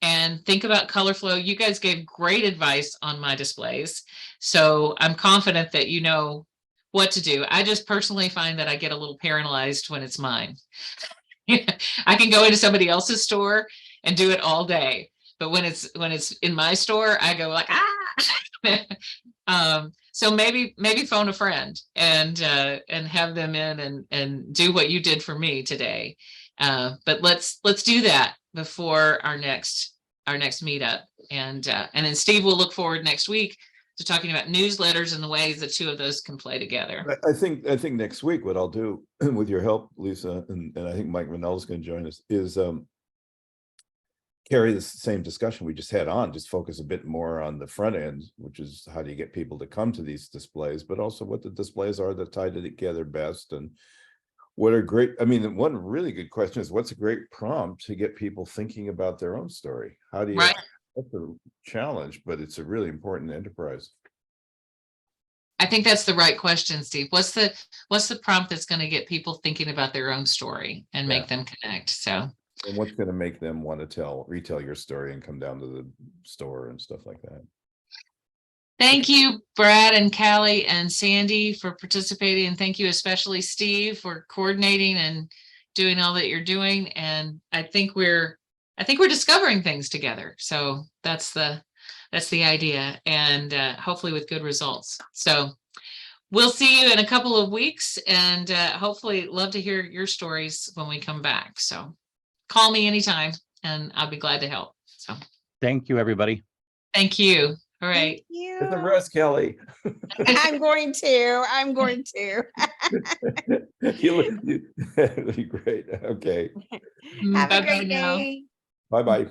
and think about color flow. You guys gave great advice on my displays, so I'm confident that you know what to do. I just personally find that I get a little paralyzed when it's mine. I can go into somebody else's store and do it all day, but when it's in my store, I go like, ah. So maybe phone a friend and have them in and do what you did for me today. But let's do that before our next meetup. And then Steve will look forward next week to talking about newsletters and the ways the two of those can play together. I think next week what I'll do with your help, Lisa, and I think Mike Manell is going to join us, is carry the same discussion we just had on, just focus a bit more on the front end, which is how do you get people to come to these displays, but also what the displays are that tie together best, and what are great. I mean, one really good question is, what's a great prompt to get people thinking about their own story? How do you, Right. that's a challenge, but it's a really important enterprise. I think that's the right question, Steve. What's the prompt that's going to get people thinking about their own story and make them connect? So, and what's going to make them want to retell your story and come down to the store and stuff like that. Thank you, Brad and Callie and Sandy, for participating. And thank you especially, Steve, for coordinating and doing all that you're doing. And I think we're discovering things together. So that's the idea, and hopefully with good results. So we'll see you in a couple of weeks, and hopefully love to hear your stories when we come back. So call me anytime and I'll be glad to help. So Thank you, everybody. thank you. All right. Thank you. Get the rest, Kelly. I'm going to. That'd be great. Okay. Have a Bye-bye great now. day. Bye-bye.